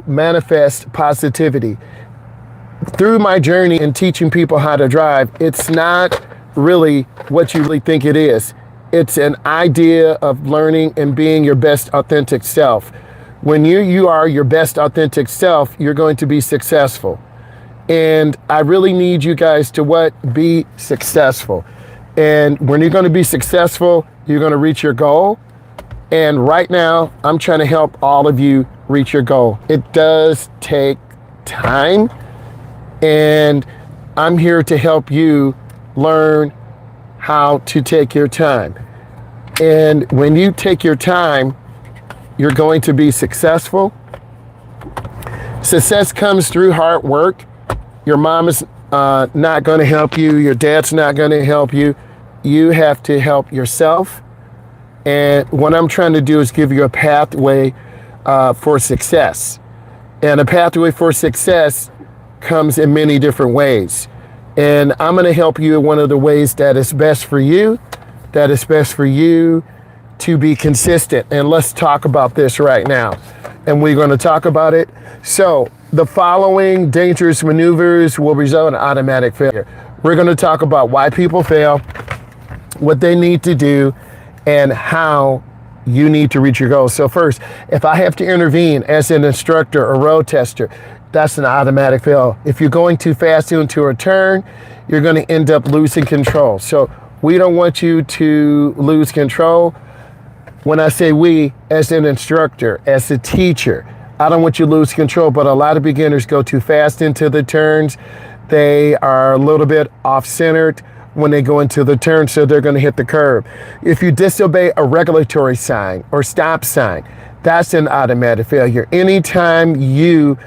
manifest positivity. Through my journey in teaching people how to drive, it's not really what you really think it is. It's an idea of learning and being your best authentic self. When you are your best authentic self, you're going to be successful. And I really need you guys to what? Be successful. And when you're going to be successful, you're going to reach your goal. And right now, I'm trying to help all of you reach your goal. It does take time. And I'm here to help you learn how to take your time. And when you take your time, you're going to be successful. Success comes through hard work. Your mom is not going to help you. Your dad's not going to help you. You have to help yourself. And what I'm trying to do is give you a pathway for success. And a pathway for success comes in many different ways. And I'm going to help you in one of the ways that is best for you, to be consistent. And let's talk about this right now. And we're going to talk about it. So the following dangerous maneuvers will result in automatic failure. We're going to talk about why people fail, what they need to do, and how you need to reach your goals. So first, if I have to intervene as an instructor or road tester, that's an automatic fail. If you're going too fast into a turn, you're going to end up losing control. So we don't want you to lose control. When I say we, as an instructor, as a teacher, I don't want you to lose control, but a lot of beginners go too fast into the turns. They are a little bit off-centered when they go into the turn, so they're going to hit the curb. If you disobey a regulatory sign or stop sign, that's an automatic failure. Anytime you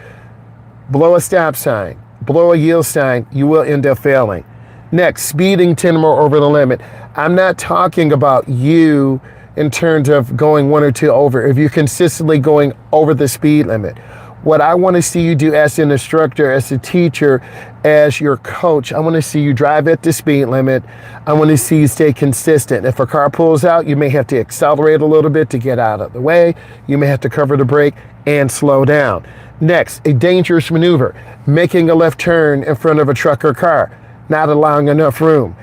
blow a stop sign, blow a yield sign, you will end up failing. Next, speeding 10 or more over the limit. I'm not talking about you in terms of going 1 or 2 over. If you're consistently going over the speed limit, what I want to see you do as an instructor, as a teacher, as your coach, I want to see you drive at the speed limit. I want to see you stay consistent. If a car pulls out, you may have to accelerate a little bit to get out of the way. You may have to cover the brake and slow down. Next, a dangerous maneuver, making a left turn in front of a truck or car, not allowing enough room.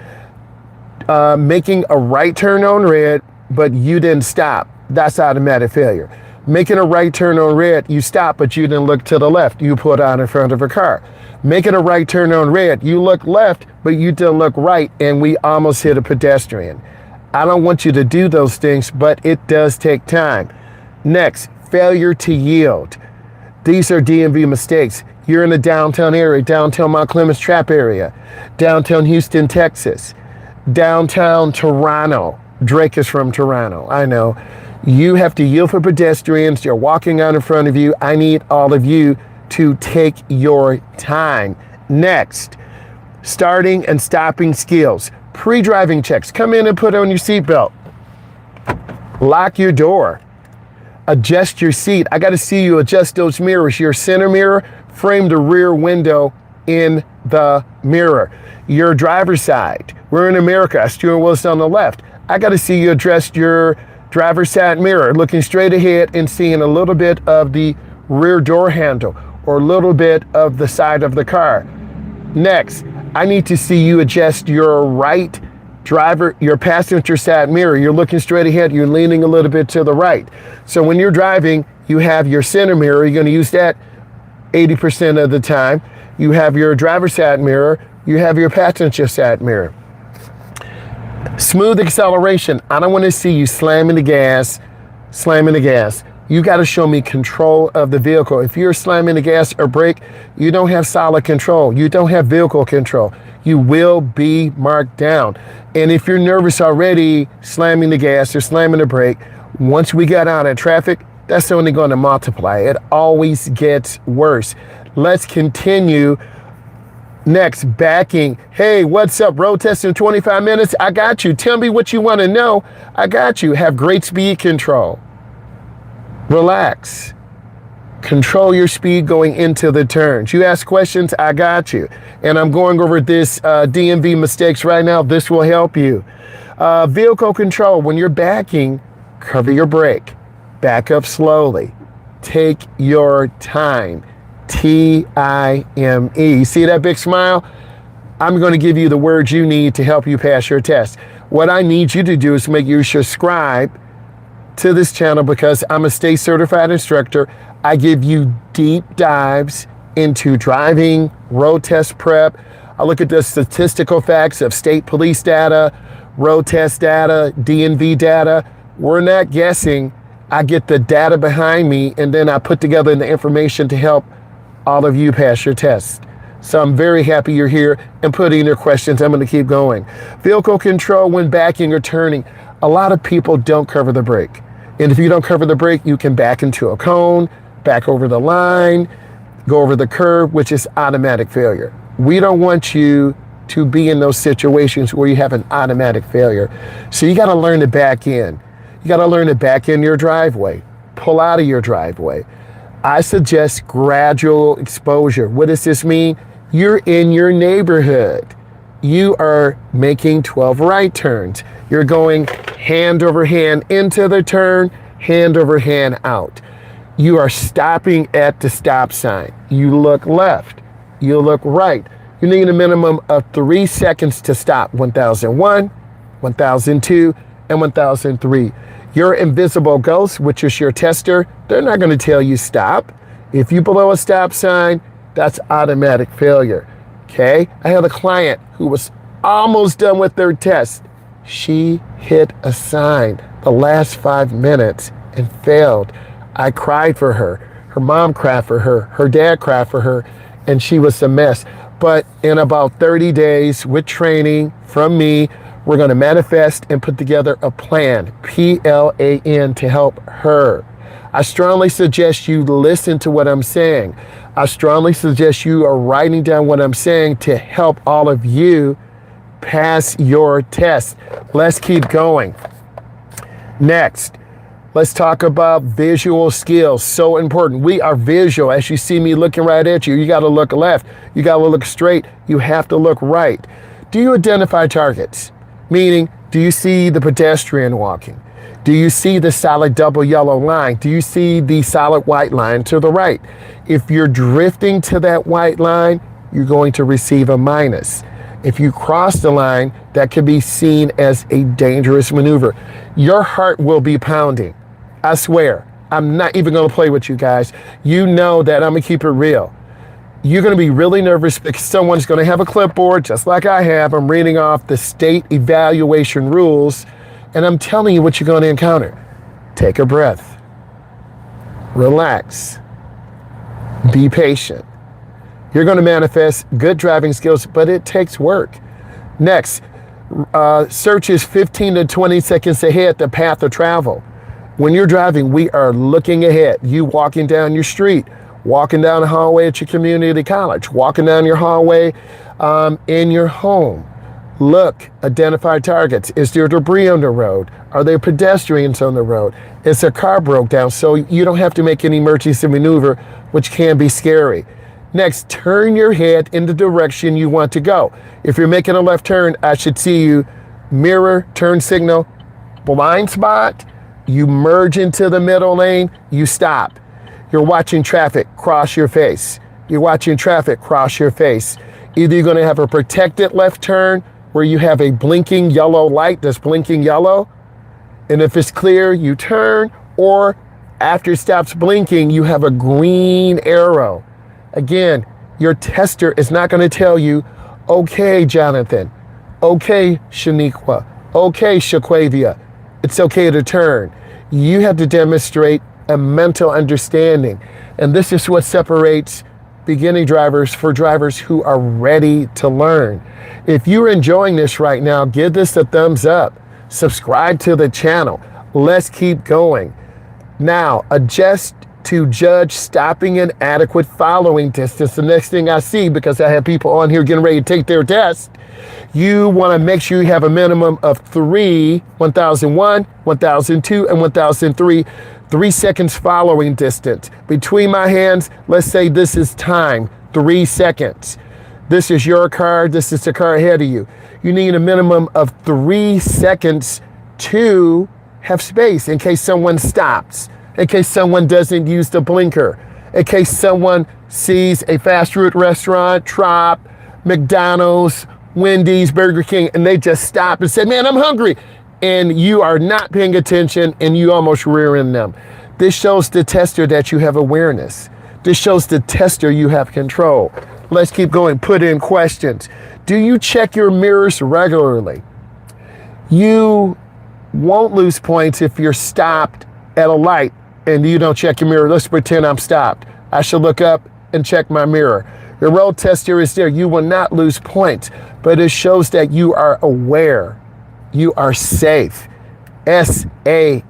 Making a right turn on red, but you didn't stop. That's automatic failure. Making a right turn on red, you stop, but you didn't look to the left. You pulled out in front of a car. Making a right turn on red, you look left, but you didn't look right, and we almost hit a pedestrian. I don't want you to do those things, but it does take time. Next, failure to yield. These are DMV mistakes. You're in the downtown area, downtown Mount Clemens Trap area, downtown Houston, Texas, downtown Toronto. Drake is from Toronto, I know. You have to yield for pedestrians. They're walking out in front of you. I need all of you to take your time. Next, starting and stopping skills. Pre-driving checks. Come in and put on your seatbelt. Lock your door. Adjust your seat. I got to see you adjust those mirrors. Your center mirror, frame the rear window in the mirror. Your driver's side. We're in America. Steering wheel's on the left. I got to see you adjust your driver's side mirror, looking straight ahead and seeing a little bit of the rear door handle or a little bit of the side of the car. Next, I need to see you adjust your right your passenger side mirror. You're looking straight ahead, you're leaning a little bit to the right. So when you're driving, you have your center mirror, you're going to use that 80% of the time. You have your driver's side mirror, you have your passenger side mirror. Smooth acceleration. I don't want to see you slamming the gas. You got to show me control of the vehicle. If you're slamming the gas or brake, you don't have solid control. You don't have vehicle control. You will be marked down. And if you're nervous already slamming the gas or slamming the brake, once we get out of traffic, that's only going to multiply. It always gets worse. Let's continue. Next, backing. Hey, what's up? Road test in 25 minutes. I got you. Tell me what you want to know. I got you. Have great speed control. Relax. Control your speed going into the turns. You ask questions, I got you. And I'm going over this DMV mistakes right now. This will help you. Vehicle control. When you're backing, cover your brake. Back up slowly. Take your time. T-I-M-E. See that big smile? I'm going to give you the words you need to help you pass your test. What I need you to do is make you subscribe to this channel because I'm a state certified instructor. I give you deep dives into driving, road test prep. I look at the statistical facts of state police data, road test data, DMV data. We're not guessing. I get the data behind me, and then I put together the information to help all of you pass your test. So I'm very happy you're here and putting in your questions. I'm going to keep going. Vehicle control when backing or turning. A lot of people don't cover the brake. And if you don't cover the brake, you can back into a cone, back over the line, go over the curb, which is automatic failure. We don't want you to be in those situations where you have an automatic failure. So you got to learn to back in. You got to learn to back in your driveway, pull out of your driveway. I suggest gradual exposure. What does this mean? You're in your neighborhood. You are making 12 right turns. You're going hand over hand into the turn, hand over hand out. You are stopping at the stop sign. You look left. You look right. You need a minimum of 3 seconds to stop. 1001, 1002, and 1003. Your invisible ghost, which is your tester, they're not going to tell you stop. If you blow a stop sign, that's automatic failure. Okay? I had a client who was almost done with their test. She hit a sign the last 5 minutes and failed. I cried for her. Her mom cried for her. Her dad cried for her. And she was a mess. But in about 30 days with training from me, we're going to manifest and put together a plan, P-L-A-N, to help her. I strongly suggest you listen to what I'm saying. I strongly suggest you are writing down what I'm saying to help all of you pass your test. Let's keep going. Next, let's talk about visual skills. So important. We are visual. As you see me looking right at you, you got to look left. You got to look straight. You have to look right. Do you identify targets? Meaning, do you see the pedestrian walking? Do you see the solid double yellow line? Do you see the solid white line to the right? If you're drifting to that white line, you're going to receive a minus. If you cross the line, that could be seen as a dangerous maneuver. Your heart will be pounding. I swear. I'm not even going to play with you guys. You know that I'm going to keep it real. You're going to be really nervous because someone's going to have a clipboard, just like I have. I'm reading off the state evaluation rules, and I'm telling you what you're going to encounter. Take a breath. Relax. Be patient. You're going to manifest good driving skills, but it takes work. Next, search is 15 to 20 seconds ahead the path of travel. When you're driving, we are looking ahead. You walking down your street, walking down the hallway at your community college, walking down your hallway in your home. Look, identify targets. Is there debris on the road? Are there pedestrians on the road? Is a car broke down? So you don't have to make an emergency maneuver, which can be scary. Next, turn your head in the direction you want to go. If you're making a left turn, I should see you. Mirror, turn signal, blind spot. You merge into the middle lane, you stop. You're watching traffic, cross your face. You're watching traffic, cross your face. Either you're going to have a protected left turn where you have a blinking yellow light that's blinking yellow. And if it's clear, you turn. Or after it stops blinking, you have a green arrow. Again, your tester is not going to tell you, okay, Jonathan, okay, Shaniqua, okay, Shaquavia, it's okay to turn. You have to demonstrate a mental understanding. And this is what separates beginning drivers for drivers who are ready to learn. If you're enjoying this right now, give this a thumbs up. Subscribe to the channel. Let's keep going. Now, adjust to judge stopping and adequate following distance. The next thing I see, because I have people on here getting ready to take their test, you want to make sure you have a minimum of 1001, 1002, and 1003, 3 seconds following distance. Between my hands, let's say this is time, 3 seconds. This is your car, this is the car ahead of you. You need a minimum of 3 seconds to have space in case someone stops. in case someone doesn't use the blinker, in case someone sees a fast food restaurant, Trop, McDonald's, Wendy's, Burger King, and they just stop and say, man, I'm hungry. And you are not paying attention and you almost rear end them. This shows the tester that you have awareness. This shows the tester you have control. Let's keep going. Put in questions. Do you check your mirrors regularly? You won't lose points if you're stopped at a light and you don't check your mirror. Let's pretend I'm stopped. I should look up and check my mirror. The road tester is there. You will not lose points, but it shows that you are aware. You are safe. SAFE.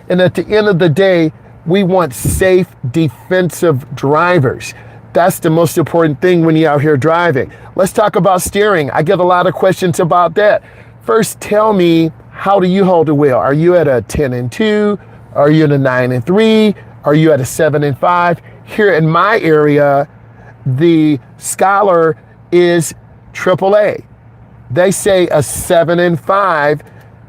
And at the end of the day, we want safe, defensive drivers. That's the most important thing when you're out here driving. Let's talk about steering. I get a lot of questions about that. First, tell me, how do you hold the wheel? Are you at a 10 and 2? Are you at a 9 and 3? Are you at a 7 and 5? Here in my area, the Scholar is AAA. They say a 7 and 5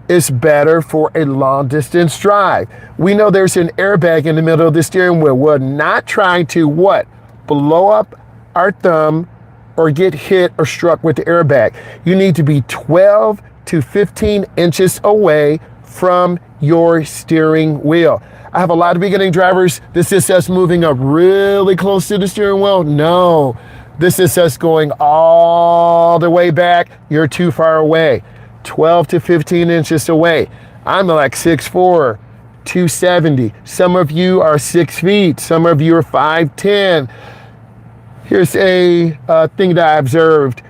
is better for a long distance drive. We know there's an airbag in the middle of the steering wheel. We're not trying to what? Blow up our thumb or get hit or struck with the airbag. You need to be 12 to 15 inches away from your steering wheel. I have a lot of beginning drivers. This is us moving up really close to the steering wheel. No, this is us going all the way back. You're too far away. 12 to 15 inches away. I'm like 6'4", 270. Some of you are 6 feet. Some of you are 5'10". Here's a thing that I observed.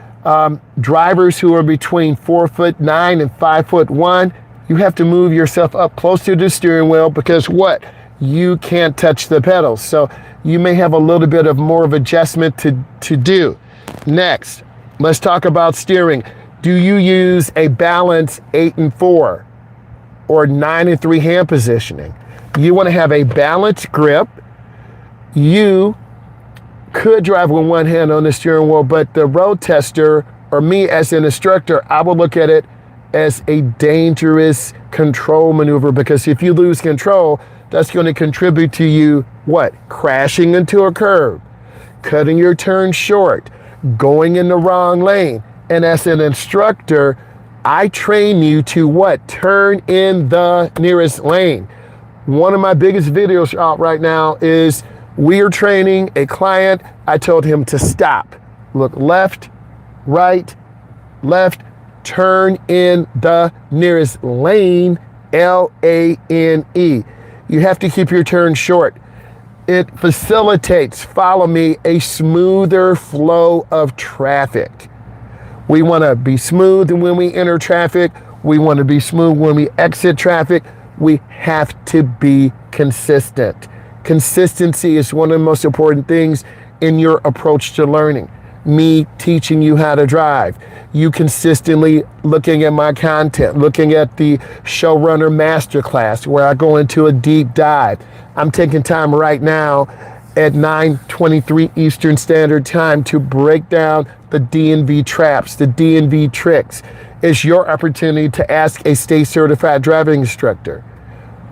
Drivers who are between 4'9" and 5'1", you have to move yourself up close to the steering wheel because what? You can't touch the pedals. So you may have a little bit of more of adjustment to do. Next, let's talk about steering. Do you use a balanced 8 and 4 or 9 and 3 hand positioning? You want to have a balanced grip. You could drive with one hand on the steering wheel, but the road tester or me as an instructor, I will look at it as a dangerous control maneuver because if you lose control, that's going to contribute to you what? Crashing into a curb, cutting your turn short, going in the wrong lane. And as an instructor, I train you to what? Turn in the nearest lane. One of my biggest videos out right now is we are training a client. I told him to stop, look left, right, left, turn in the nearest lane, L-A-N-E. You have to keep your turn short. It facilitates, follow me, a smoother flow of traffic. We want to be smooth when we enter traffic. We want to be smooth when we exit traffic. We have to be consistent. Consistency is one of the most important things in your approach to learning. Me teaching you how to drive. You consistently looking at my content, looking at the Showrunner Masterclass where I go into a deep dive. I'm taking time right now at 9:23 Eastern Standard Time to break down the DMV traps, the DMV tricks. It's your opportunity to ask a state certified driving instructor,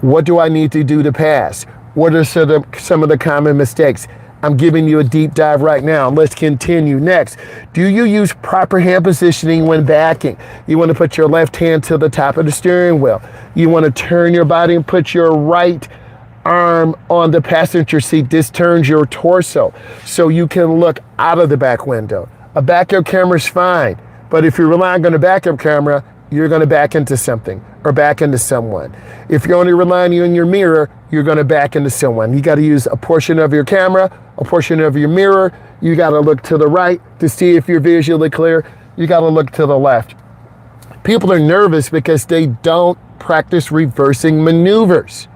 what do I need to do to pass? What are some of the common mistakes? I'm giving you a deep dive right now. Let's continue. Next, do you use proper hand positioning when backing? You want to put your left hand to the top of the steering wheel. You want to turn your body and put your right arm on the passenger seat. This turns your torso so you can look out of the back window. A backup camera is fine, but if you're relying on a backup camera, you're going to back into something or back into someone. If you're only relying on your mirror, you're going to back into someone. You got to use a portion of your camera, a portion of your mirror. You got to look to the right to see if you're visually clear. You got to look to the left. People are nervous because they don't practice reversing maneuvers.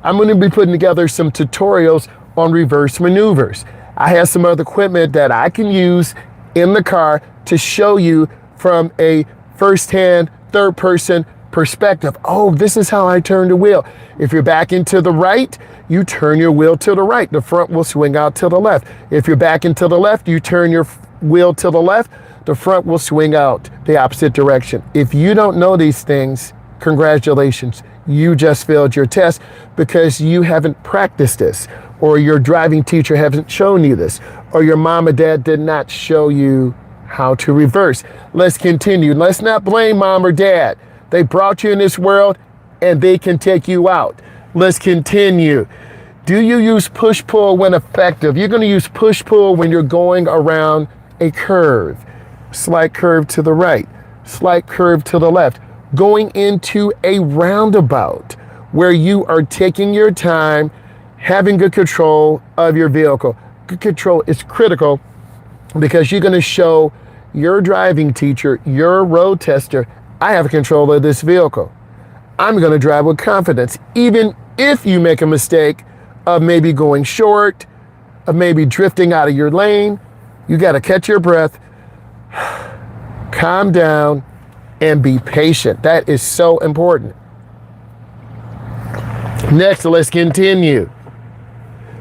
I'm going to be putting together some tutorials on reverse maneuvers. I have some other equipment that I can use in the car to show you from a first-hand, third-person perspective. Oh, this is how I turn the wheel. If you're backing to the right, you turn your wheel to the right. The front will swing out to the left. If you're backing to the left, you turn your wheel to the left. The front will swing out the opposite direction. If you don't know these things, congratulations. you just failed your test because you haven't practiced this, or your driving teacher hasn't shown you this, or your mom or dad did not show you how to reverse. Let's continue. Let's not blame mom or dad. They brought you in this world and they can take you out. Let's continue. Do you use push-pull when effective? You're going to use push-pull when you're going around a curve. Slight curve to the right, slight curve to the left. Going into a roundabout where you are taking your time, having good control of your vehicle. Good control is critical because you're going to show your driving teacher, your road tester, I have control of this vehicle. I'm going to drive with confidence. Even if you make a mistake of maybe going short, of maybe drifting out of your lane, you got to catch your breath, calm down, and be patient. That is so important. Next, let's continue.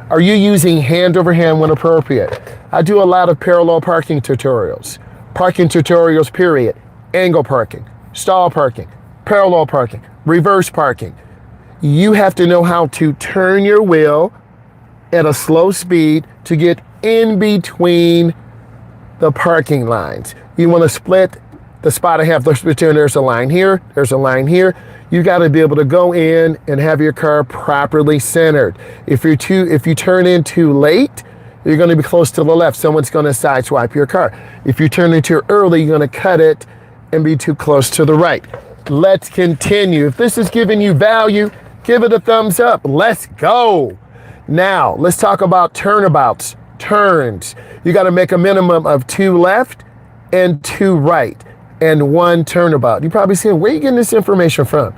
Are you using hand over hand when appropriate? I do a lot of parallel parking tutorials period, angle parking, stall parking, parallel parking, reverse parking. You have to know how to turn your wheel at a slow speed to get in between the parking lines. You want to split the spot I have between, there's a line here, there's a line here. You got to be able to go in and have your car properly centered. If you turn in too late, you're going to be close to the left. Someone's going to sideswipe your car. If you turn in too early, you're going to cut it and be too close to the right. Let's continue. If this is giving you value, give it a thumbs up. Let's go. Now, let's talk about turnabouts, turns. You got to make a minimum of 2 left and 2 right and 1 turnabout. You're probably saying, where are you getting this information from?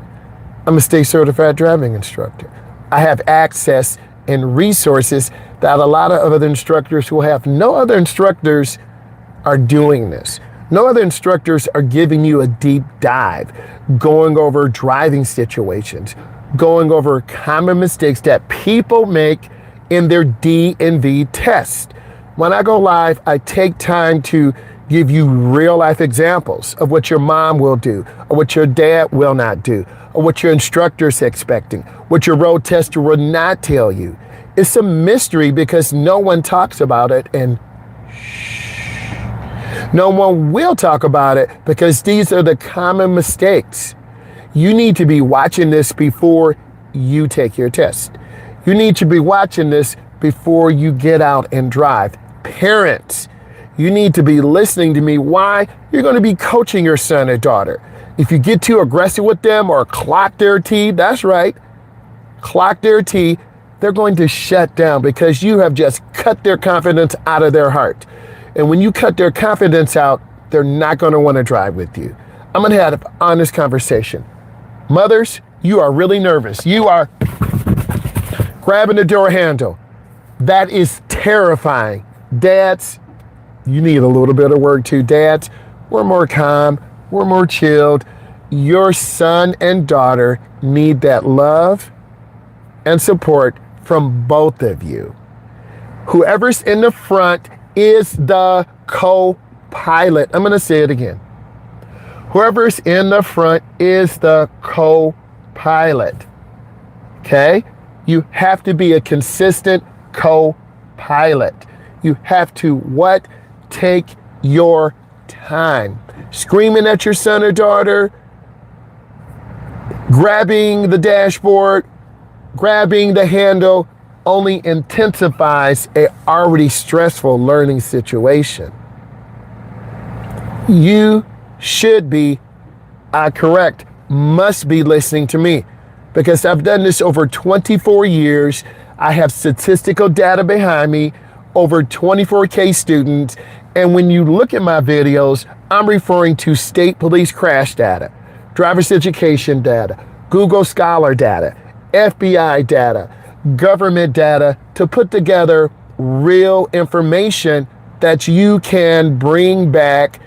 I'm a state certified driving instructor. I have access and resources that a lot of other instructors will have. No other instructors are doing this. No other instructors are giving you a deep dive, going over driving situations, going over common mistakes that people make in their DMV test. When I go live, I take time to give you real life examples of what your mom will do, or what your dad will not do, or what your instructor is expecting, what your road tester will not tell you. It's a mystery because no one talks about it, and no one will talk about it because these are the common mistakes. You need to be watching this before you take your test. You need to be watching this before you get out and drive. Parents, you need to be listening to me. Why? You're going to be coaching your son or daughter. If you get too aggressive with them or clock their teeth, that's right, clock their teeth, they're going to shut down because you have just cut their confidence out of their heart. And when you cut their confidence out, they're not going to want to drive with you. I'm going to have an honest conversation. Mothers, you are really nervous. You are grabbing the door handle. That is terrifying. Dads, you need a little bit of work too. Dads, we're more calm. We're more chilled. Your son and daughter need that love and support from both of you. Whoever's in the front is the co-pilot. I'm going to say it again. Whoever's in the front is the co-pilot. Okay? You have to be a consistent co-pilot. You have to what? Take your time. Screaming at your son or daughter, grabbing the dashboard, grabbing the handle only intensifies an already stressful learning situation. You should be, must be listening to me because I've done this over 24 years. I have statistical data behind me, over 24K students. And when you look at my videos, I'm referring to state police crash data, driver's education data, Google Scholar data, FBI data, government data to put together real information that you can bring back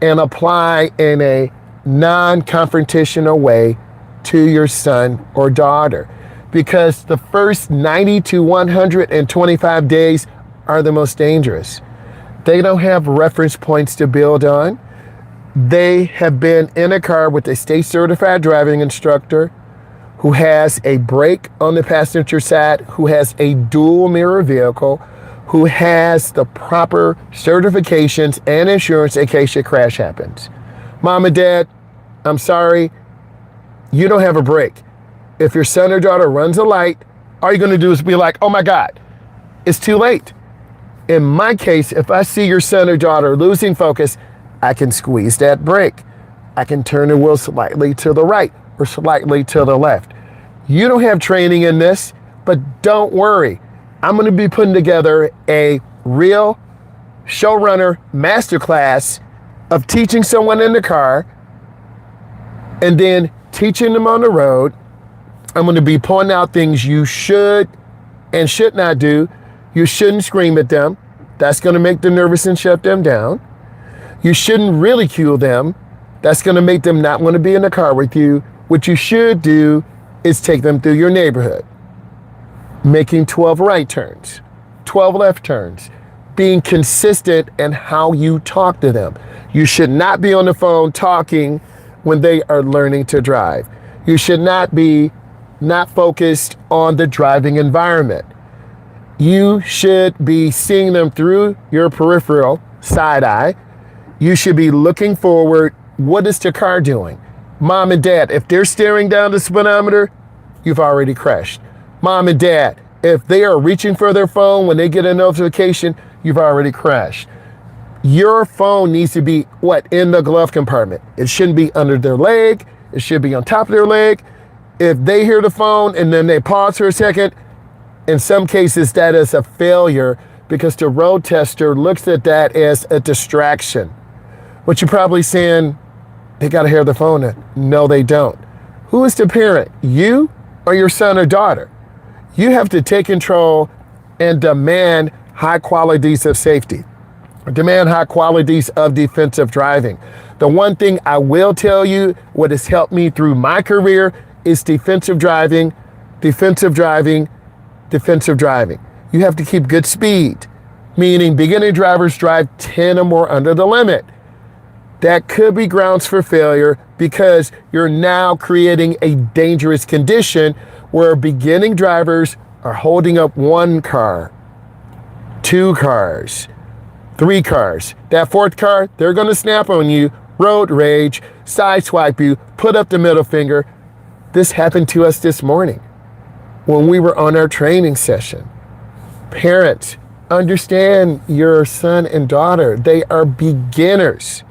and apply in a non-confrontational way to your son or daughter. Because the first 90 to 125 days are the most dangerous. They don't have reference points to build on. They have been in a car with a state certified driving instructor who has a brake on the passenger side, who has a dual mirror vehicle, who has the proper certifications and insurance in case your crash happens. Mom and dad, I'm sorry, you don't have a brake. If your son or daughter runs a light, all you're gonna do is be like, oh my God, it's too late. In my case, if I see your son or daughter losing focus, I can squeeze that brake. I can turn the wheel slightly to the right or slightly to the left. You don't have training in this, but don't worry. I'm gonna be putting together a real showrunner masterclass of teaching someone in the car and then teaching them on the road. I'm gonna be pointing out things you should and should not do. You shouldn't scream at them. That's gonna make them nervous and shut them down. You shouldn't ridicule them. That's gonna make them not wanna be in the car with you. What you should do is take them through your neighborhood, making 12 right turns, 12 left turns, being consistent in how you talk to them. You should not be on the phone talking when they are learning to drive. You should not be not focused on the driving environment. You should be seeing them through your peripheral side eye. You should be looking forward. What is the car doing? Mom and dad, if they're staring down the speedometer, you've already crashed. Mom and dad, if they are reaching for their phone when they get a notification, you've already crashed. Your phone needs to be in the glove compartment. It shouldn't be under their leg. It should be on top of their leg. If they hear the phone and then they pause for a second, in some cases that is a failure because the road tester looks at that as a distraction. What you're probably saying, they gotta hear the phone. No, they don't. Who is the parent? You or your son or daughter? You have to take control and demand high qualities of safety. Demand high qualities of defensive driving. The one thing I will tell you, what has helped me through my career is defensive driving, defensive driving, defensive driving. You have to keep good speed, meaning beginning drivers drive 10 or more under the limit. That could be grounds for failure because you're now creating a dangerous condition where beginning drivers are holding up one car, two cars, three cars. That fourth car, they're gonna snap on you, road rage, sideswipe you, put up the middle finger. This happened to us this morning when we were on our training session. Parents, understand your son and daughter. They are beginners.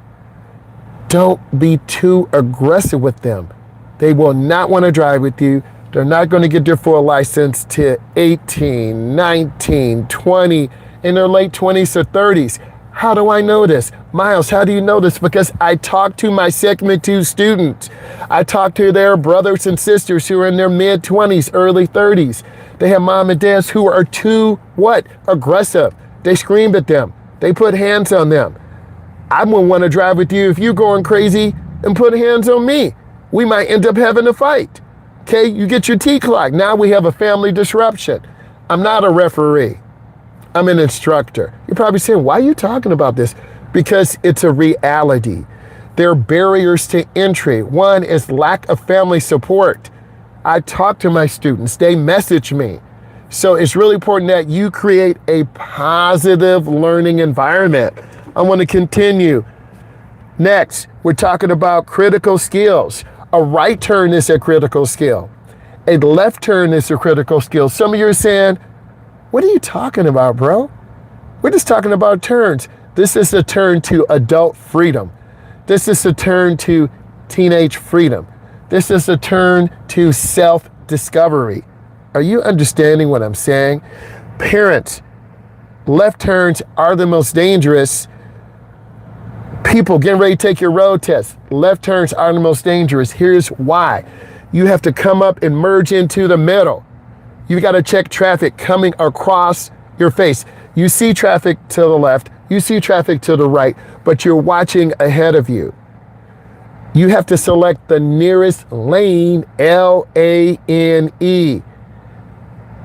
Don't be too aggressive with them. They will not want to drive with you. They're not going to get their full license till 18, 19, 20, in their late 20s or 30s. How do I know this? Myles, how do you know this? Because I talk to my segment 2 students. I talk to their brothers and sisters who are in their mid-20s, early 30s. They have mom and dads who are too, aggressive. They scream at them. They put hands on them. I wouldn't want to drive with you if you're going crazy and put hands on me. We might end up having a fight. Okay, you get your T clock. Now we have a family disruption. I'm not a referee. I'm an instructor. You're probably saying, why are you talking about this? Because it's a reality. There are barriers to entry. One is lack of family support. I talk to my students. They message me. So it's really important that you create a positive learning environment. I want to continue. Next, we're talking about critical skills. A right turn is a critical skill. A left turn is a critical skill. Some of you are saying, what are you talking about, bro? We're just talking about turns. This is a turn to adult freedom. This is a turn to teenage freedom. This is a turn to self-discovery. Are you understanding what I'm saying? Parents, left turns are the most dangerous. People getting ready to take your road test, left turns are the most dangerous. Here's why. You have to come up and merge into the middle. You got to check traffic coming across your face. You see traffic to the left, you see traffic to the right, but you're watching ahead of you. You have to select the nearest lane, L-A-N-E.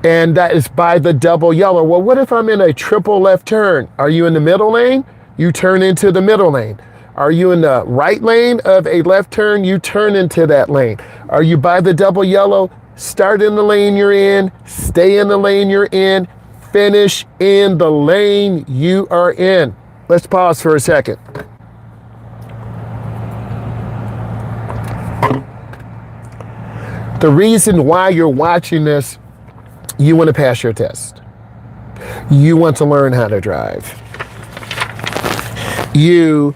And that is by the double yellow. Well, what if I'm in a triple left turn? Are you in the middle lane? You turn into the middle lane. Are you in the right lane of a left turn? You turn into that lane. Are you by the double yellow? Start in the lane you're in, stay in the lane you're in, finish in the lane you are in. Let's pause for a second. The reason why you're watching this, you want to pass your test. You want to learn how to drive. You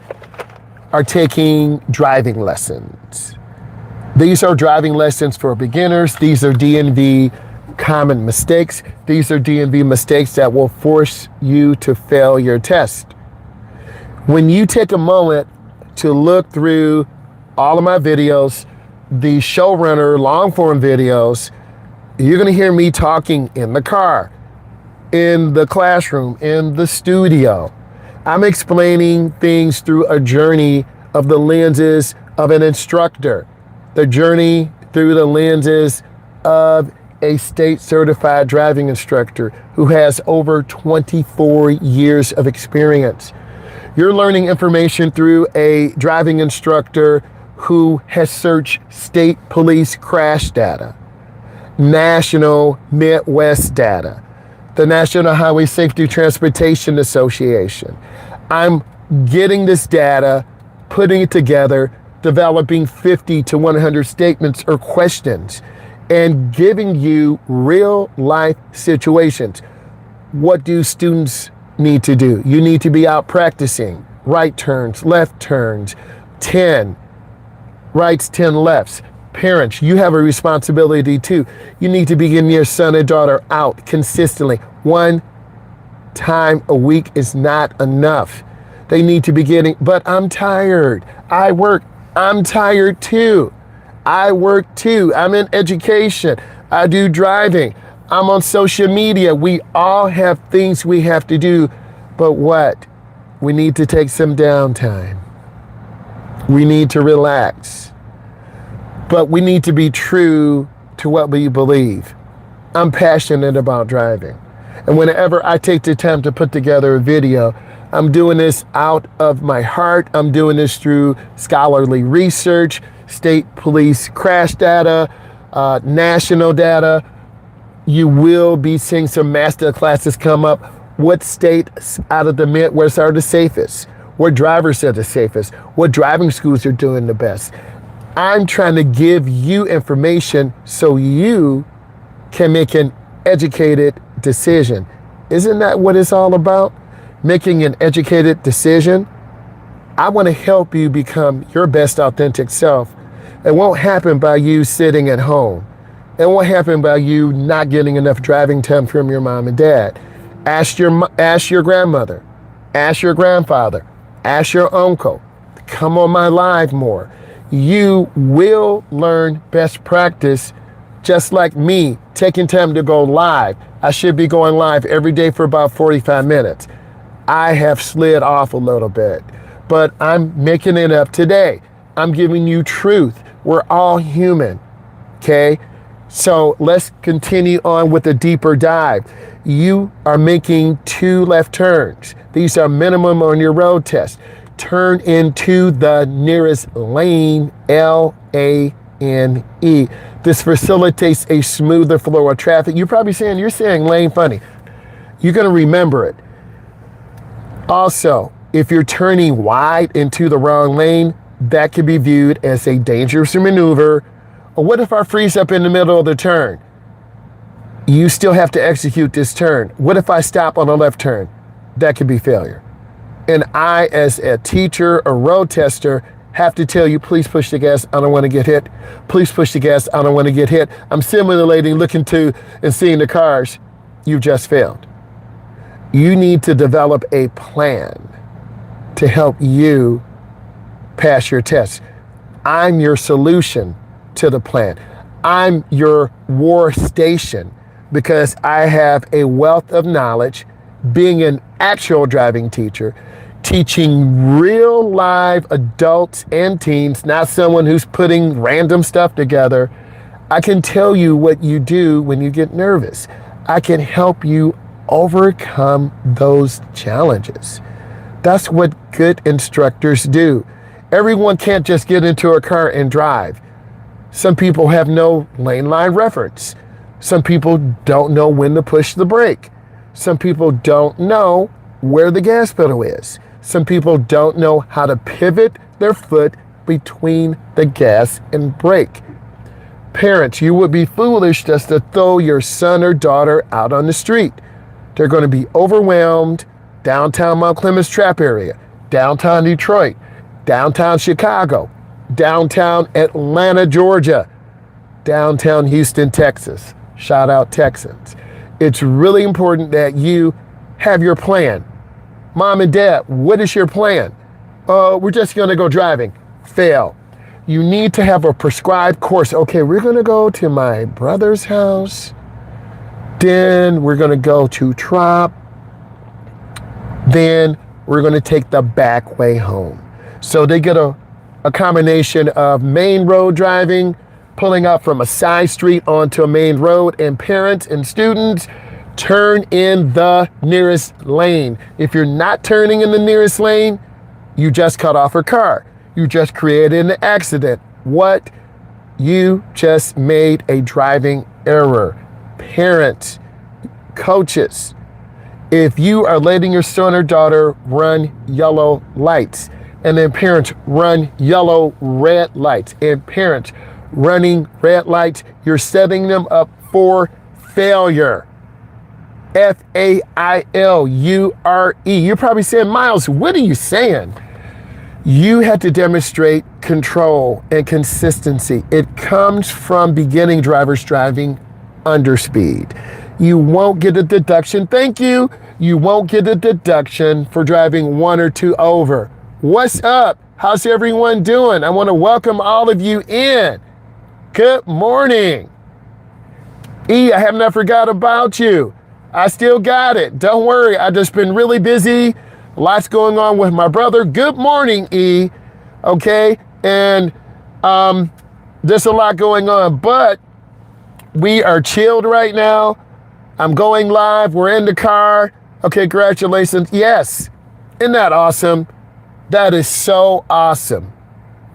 are taking driving lessons. These are driving lessons for beginners. These are DMV common mistakes. These are DMV mistakes that will force you to fail your test. When you take a moment to look through all of my videos, the showrunner long form videos, you're going to hear me talking in the car, in the classroom, in the studio. I'm explaining things through a journey of the lenses of an instructor, the journey through the lenses of a state certified driving instructor who has over 24 years of experience. You're learning information through a driving instructor who has searched state police crash data, national Midwest data, the National Highway Safety Transportation Association. I'm getting this data, putting it together, developing 50 to 100 statements or questions, and giving you real life situations. What do students need to do? You need to be out practicing right turns, left turns, 10 rights, 10 lefts. Parents, you have a responsibility too. You need to be getting your son and daughter out consistently. One time a week is not enough. They need to be getting, but I'm tired. I work. I'm tired too. I work too. I'm in education. I do driving. I'm on social media. We all have things we have to do, but what? We need to take some downtime. We need to relax. But we need to be true to what we believe. I'm passionate about driving. And whenever I take the time to put together a video, I'm doing this out of my heart. I'm doing this through scholarly research, state police crash data, national data. You will be seeing some master classes come up. What states out of the Midwest are the safest? What drivers are the safest? What driving schools are doing the best? I'm trying to give you information so you can make an educated decision. Isn't that what it's all about? Making an educated decision. I want to help you become your best authentic self. It won't happen by you sitting at home. It won't happen by you not getting enough driving time from your mom and dad. Ask your grandmother, ask your grandfather, ask your uncle. Come on my live more. You will learn best practice just like me taking time to go live. I should be going live every day for about 45 minutes. I have slid off a little bit, but I'm making it up today. I'm giving you truth. We're all human, okay? So let's continue on with a deeper dive. You are making 2 left turns. These are minimum on your road test. Turn into the nearest lane, L-A-N-E. This facilitates a smoother flow of traffic. You're saying lane funny. You're gonna remember it. Also, if you're turning wide into the wrong lane, that could be viewed as a dangerous maneuver. Or what if I freeze up in the middle of the turn? You still have to execute this turn. What if I stop on a left turn? That could be failure. And I, as a teacher or road tester, have to tell you, please push the gas, I don't want to get hit. Please push the gas, I don't want to get hit. I'm simulating, looking to and seeing the cars. You've just failed. You need to develop a plan to help you pass your test. I'm your solution to the plan. I'm your war station because I have a wealth of knowledge, being an actual driving teacher, teaching real live adults and teens, not someone who's putting random stuff together. I can tell you what you do when you get nervous. I can help you overcome those challenges. That's what good instructors do. Everyone can't just get into a car and drive. Some people have no lane line reference. Some people don't know when to push the brake. Some people don't know where the gas pedal is. Some people don't know how to pivot their foot between the gas and brake. Parents, you would be foolish just to throw your son or daughter out on the street. They're going to be overwhelmed. Downtown Mount Clemens Trap area, downtown Detroit, downtown Chicago, downtown Atlanta, Georgia, downtown Houston, Texas. Shout out Texans. It's really important that you have your plan. Mom and dad, what is your plan? We're just going to go driving. Fail. You need to have a prescribed course. Okay, we're going to go to my brother's house. Then we're going to go to Trop. Then we're going to take the back way home. So they get a combination of main road driving, pulling up from a side street onto a main road, and parents and students turn in the nearest lane. If you're not turning in the nearest lane, you just cut off a car. You just created an accident. What? You just made a driving error. Parents, coaches, if you are letting your son or daughter run yellow lights, and then parents run yellow, red lights, and parents running red lights, you're setting them up for failure. Failure. You're probably saying, Myles, what are you saying? You had to demonstrate control and consistency. It comes from beginning drivers driving under speed. You won't get a deduction. Thank you. You won't get a deduction for driving 1 or 2 over. What's up? How's everyone doing? I want to welcome all of you in. Good morning. I have not forgot about you. I still got it. Don't worry. I've just been really busy. Lots going on with my brother. Good morning, E. Okay. And there's a lot going on, but we are chilled right now. I'm going live. We're in the car. Okay, congratulations. Yes. Isn't that awesome? That is so awesome,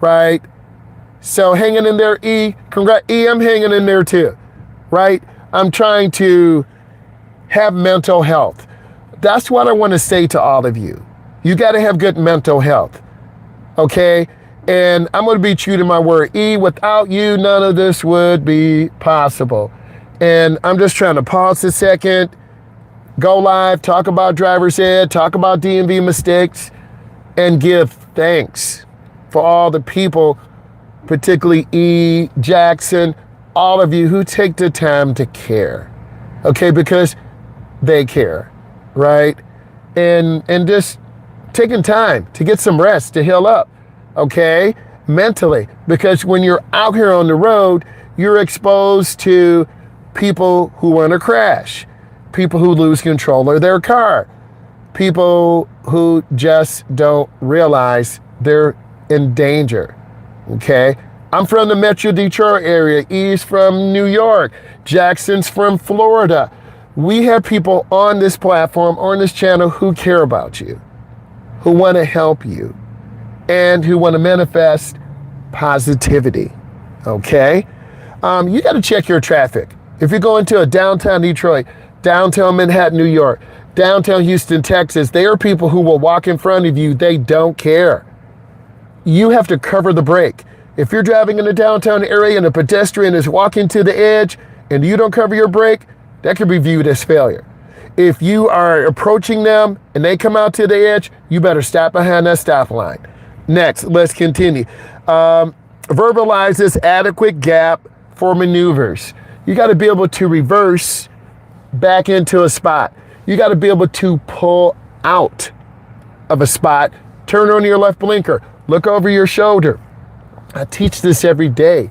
right? So hanging in there, E. Congrats, E. I'm hanging in there too, right? I'm trying to have mental health. That's what I want to say to all of you. You got to have good mental health, okay? And I'm going to be true to my word. E, without you, none of this would be possible. And I'm just trying to pause a second, go live, talk about driver's ed, talk about DMV mistakes, and give thanks for all the people, particularly E, Jackson, all of you who take the time to care, okay? Because they care, right? And just taking time to get some rest, to heal up, okay? Mentally, because when you're out here on the road, you're exposed to people who want to crash, people who lose control of their car, people who just don't realize they're in danger, okay? I'm from the Metro Detroit area. E's from New York. Jackson's from Florida. We have people on this platform, on this channel, who care about you, who want to help you, and who want to manifest positivity, okay? You got to check your traffic. If you go into a downtown Detroit, downtown Manhattan, New York, downtown Houston, Texas, there are people who will walk in front of you. They don't care. You have to cover the brake. If you're driving in the downtown area and a pedestrian is walking to the edge and you don't cover your brake, that could be viewed as failure. If you are approaching them and they come out to the edge, you better stop behind that stop line. Next, let's continue. Verbalize this adequate gap for maneuvers. You got to be able to reverse back into a spot. You got to be able to pull out of a spot, turn on your left blinker, look over your shoulder. I teach this every day.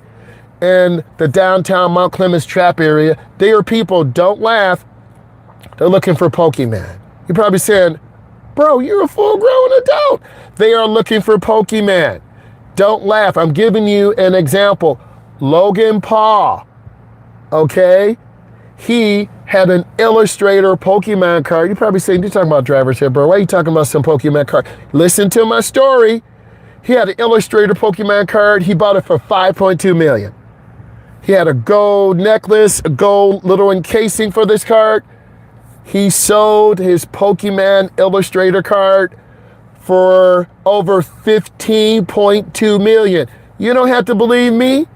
In the downtown Mount Clemens Trap area, there are people, don't laugh, they're looking for Pokemon. You're probably saying, bro, you're a full-grown adult. They are looking for Pokemon. Don't laugh. I'm giving you an example. Logan Paul, okay? He had an Illustrator Pokemon card. You're probably saying, you're talking about drivers here, bro. Why are you talking about some Pokemon card? Listen to my story. He had an Illustrator Pokemon card. He bought it for $5.2 million. He had a gold necklace, a gold little encasing for this card. He sold his Pokemon Illustrator card for over $15.2 million. You don't have to believe me.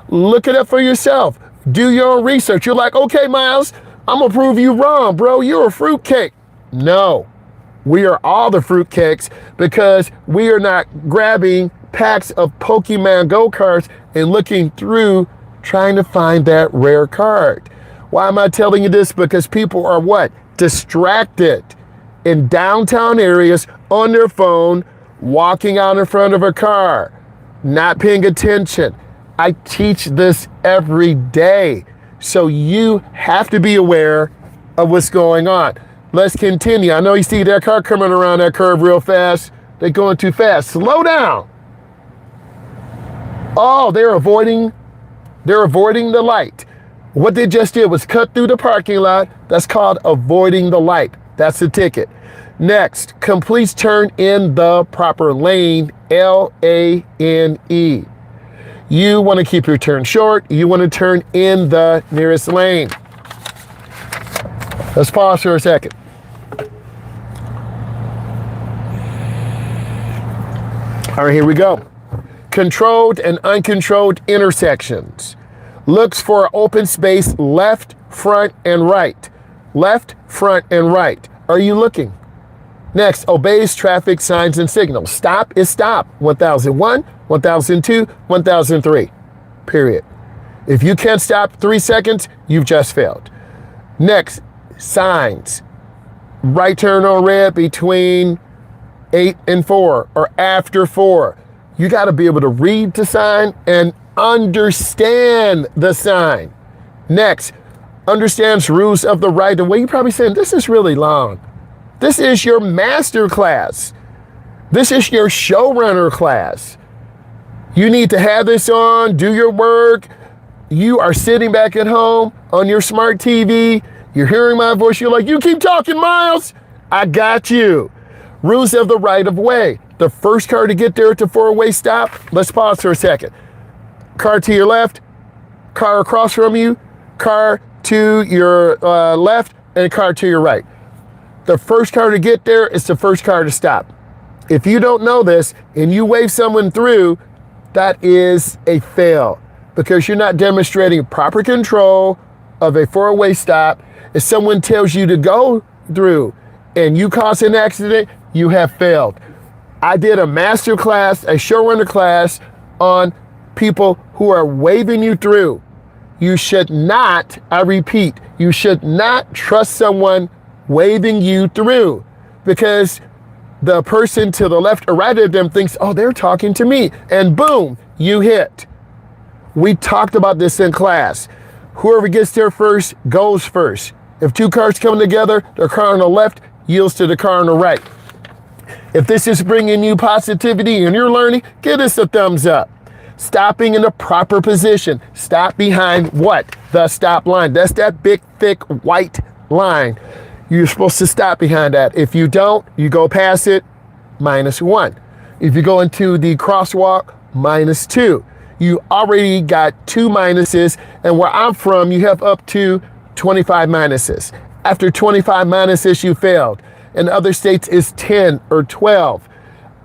Look it up for yourself. Do your own research. You're like, okay, Myles, I'm gonna prove you wrong, bro. You're a fruitcake. No, we are all the fruitcakes because we are not grabbing packs of Pokemon Go cards and looking through trying to find that rare card. Why am I telling you this? Because people are what? Distracted in downtown areas on their phone, walking out in front of a car, not paying attention. I teach this every day. So you have to be aware of what's going on. Let's continue. I know you see that car coming around that curve real fast. They're going too fast. Slow down. Oh, they're avoiding the light. What they just did was cut through the parking lot. That's called avoiding the light. That's the ticket. Next, complete turn in the proper lane, L-A-N-E. You want to keep your turn short. You want to turn in the nearest lane. Let's pause for a second. All right, here we go. Controlled and uncontrolled intersections. Looks for open space left, front, and right. Left, front, and right. Are you looking? Next, obeys traffic signs and signals. Stop is stop. 1001, 1002, 1003. Period. If you can't stop 3 seconds, you've just failed. Next, signs. Right turn on red between 8 and 4 or after 4. You got to be able to read the sign and understand the sign. Next, understands rules of the right of way. You're probably saying, this is really long. This is your master class. This is your showrunner class. You need to have this on, do your work. You are sitting back at home on your smart TV. You're hearing my voice. You're like, you keep talking, Myles. I got you. Rules of the right of way. The first car to get there at the four-way stop. Let's pause for a second. Car to your left, car across from you, car to your left, and car to your right. The first car to get there is the first car to stop. If you don't know this and you wave someone through, that is a fail because you're not demonstrating proper control of a four-way stop. If someone tells you to go through and you cause an accident, you have failed. I did a master class, a showrunner class on people who are waving you through. You should not, I repeat, you should not trust someone waving you through because the person to the left or right of them thinks, oh, they're talking to me. And boom, you hit. We talked about this in class. Whoever gets there first goes first. If two cars come together, the car on the left yields to the car on the right. If this is bringing you positivity and you're learning, give us a thumbs up. Stopping in the proper position. Stop behind what? The stop line. That's that big, thick, white line. You're supposed to stop behind that. If you don't, you go past it, -1. If you go into the crosswalk, -2. You already got 2 minuses, and where I'm from, you have up to 25 minuses. After 25 minuses, you failed. In other states, it's 10 or 12.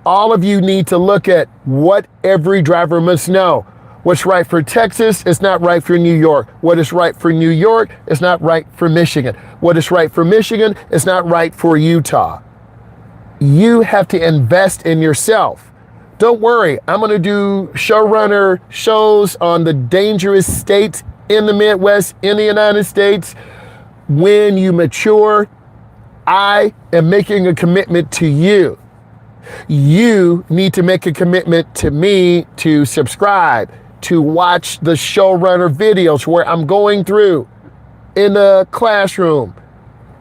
All of you need to look at what every driver must know. What's right for Texas is not right for New York. What is right for New York is not right for Michigan. What is right for Michigan is not right for Utah. You have to invest in yourself. Don't worry, I'm going to do showrunner shows on the dangerous states in the Midwest, in the United States. When you mature, I am making a commitment to you. You need to make a commitment to me to subscribe, to watch the showrunner videos where I'm going through in the classroom,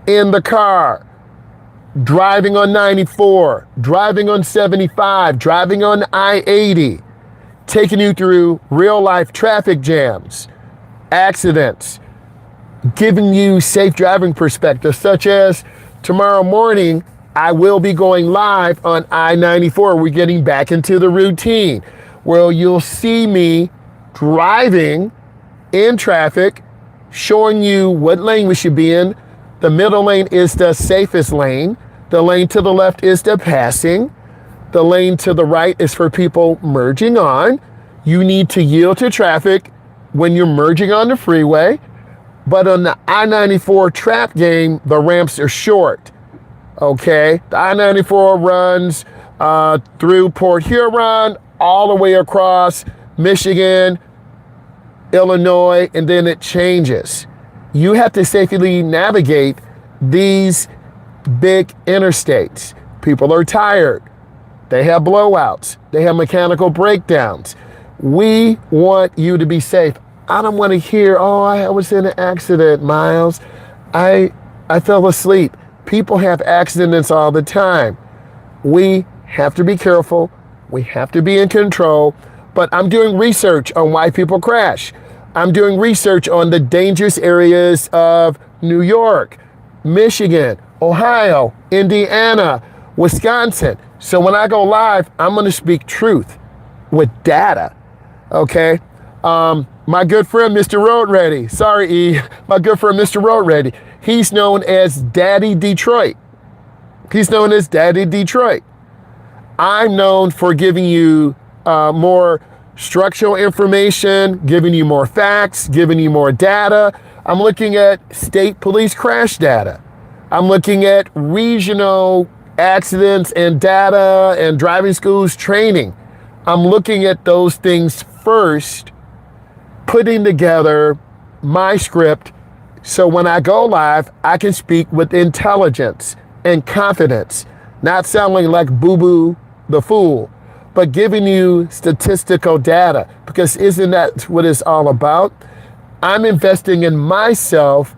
in the car, driving on 94, driving on 75, driving on I-80, taking you through real life traffic jams, accidents, giving you safe driving perspectives, such as tomorrow morning, I will be going live on I-94. We're getting back into the routine where you'll see me driving in traffic, showing you what lane we should be in. The middle lane is the safest lane. The lane to the left is the passing. The lane to the right is for people merging on. You need to yield to traffic when you're merging on the freeway. But on the I-94 trap game, the ramps are short, okay? The I-94 runs through Port Huron, all the way across Michigan, Illinois, and then it changes. You have to safely navigate these big interstates. People are tired. They have blowouts. They have mechanical breakdowns. We want you to be safe. I don't want to hear, oh, I was in an accident, Myles. I fell asleep. People have accidents all the time. We have to be careful. We have to be in control. But I'm doing research on why people crash. I'm doing research on the dangerous areas of New York, Michigan, Ohio, Indiana, Wisconsin. So when I go live, I'm going to speak truth with data, okay? My good friend, Mr. Road Ready. Sorry, E. My good friend, Mr. Road Ready. He's known as Daddy Detroit. He's known as Daddy Detroit. I'm known for giving you more structural information, giving you more facts, giving you more data. I'm looking at state police crash data. I'm looking at regional accidents and data and driving schools training. I'm looking at those things first, putting together my script so when I go live, I can speak with intelligence and confidence, not sounding like Boo-Boo the Fool, but giving you statistical data, because isn't that what it's all about? I'm investing in myself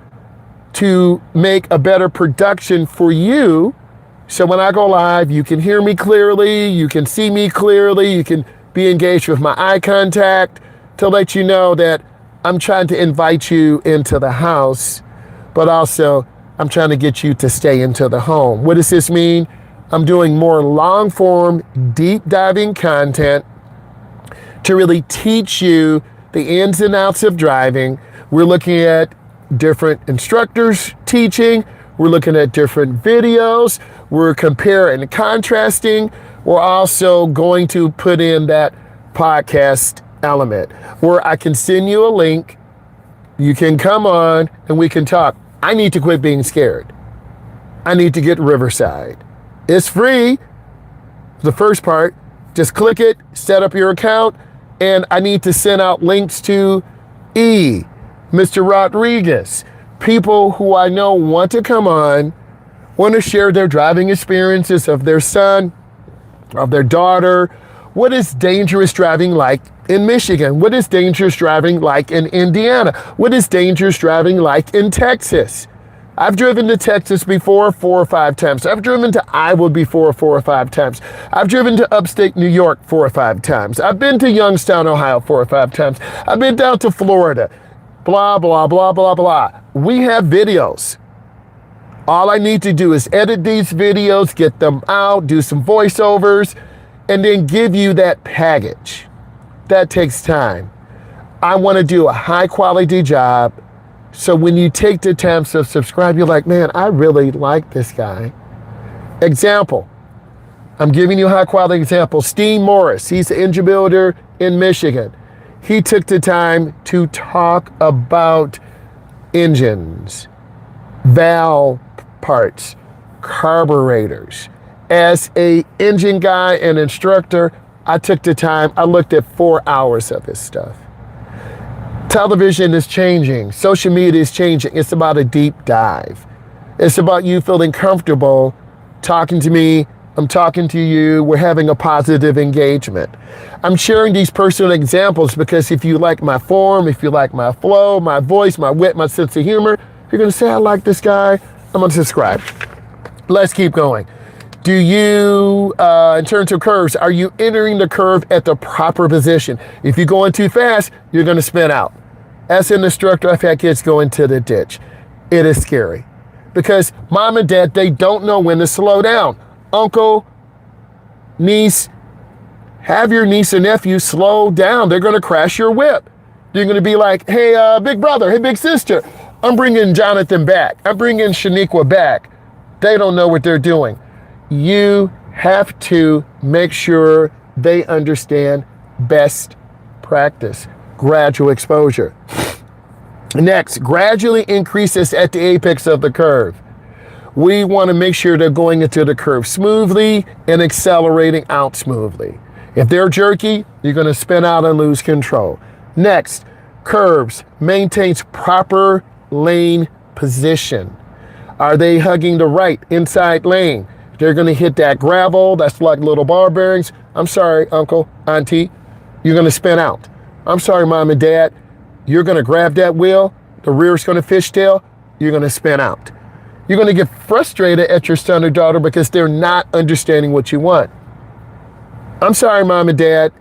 to make a better production for you. So when I go live, you can hear me clearly, you can see me clearly, you can be engaged with my eye contact, to let you know that I'm trying to invite you into the house, but also I'm trying to get you to stay into the home. What does this mean? I'm doing more long form, deep diving content to really teach you the ins and outs of driving. We're looking at different instructors teaching. We're looking at different videos. We're comparing and contrasting. We're also going to put in that podcast element where I can send you a link. You can come on and we can talk. I need to quit being scared. I need to get Riverside. It's free. The first part, just click it, set up your account, and I need to send out links to Mr. Rodriguez, people who I know want to come on, want to share their driving experiences of their son, of their daughter. What is dangerous driving like in Michigan? What is dangerous driving like in Indiana? What is dangerous driving like in Texas? I've driven to Texas before 4 or 5 times. I've driven to Iowa before 4 or 5 times. I've driven to upstate New York 4 or 5 times. I've been to Youngstown, Ohio 4 or 5 times. I've been down to Florida. Blah, blah, blah, blah, blah. We have videos. All I need to do is edit these videos, get them out, do some voiceovers, and then give you that package. That takes time. I want to do a high quality job. So when you take the time to subscribe, you're like, man, I really like this guy. Example, I'm giving you a high quality example. Steve Morris, he's an engine builder in Michigan. He took the time to talk about engines, valve parts, carburetors. As a engine guy and instructor, I took the time, I looked at 4 hours of his stuff. Television is changing. Social media is changing. It's about a deep dive. It's about you feeling comfortable talking to me. I'm talking to you. We're having a positive engagement. I'm sharing these personal examples because if you like my form, if you like my flow, my voice, my wit, my sense of humor, you're going to say, I like this guy. I'm going to subscribe. Let's keep going. Do you, in terms of curves, are you entering the curve at the proper position? If you're going too fast, you're going to spin out. As an instructor, I've had kids go into the ditch. It is scary because mom and dad, they don't know when to slow down. Uncle, niece, have your niece and nephew slow down. They're going to crash your whip. You're going to be like, hey, big brother, hey, big sister, I'm bringing Jonathan back. I'm bringing Shaniqua back. They don't know what they're doing. You have to make sure they understand best practice, gradual exposure. Next, gradually increases at the apex of the curve. We want to make sure they're going into the curve smoothly and accelerating out smoothly. If they're jerky, you're going to spin out and lose control. Next, curves maintains proper lane position. Are they hugging the right inside lane? They're going to hit that gravel. That's like little ball bearings. I'm sorry, uncle, auntie. You're going to spin out. I'm sorry, mom and dad. You're going to grab that wheel. The rear's going to fishtail. You're going to spin out. You're going to get frustrated at your son or daughter because they're not understanding what you want. I'm sorry, mom and dad.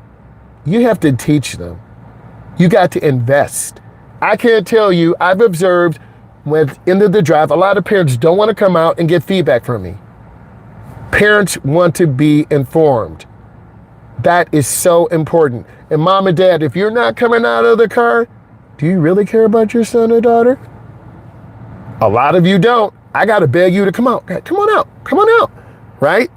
You have to teach them. You got to invest. I can't tell you, I've observed with end of the drive, a lot of parents don't want to come out and get feedback from me. Parents want to be informed. That is so important. And mom and dad, if you're not coming out of the car, do you really care about your son or daughter? A lot of you don't. I got to beg you to come out. Come on out. Come on out. Right?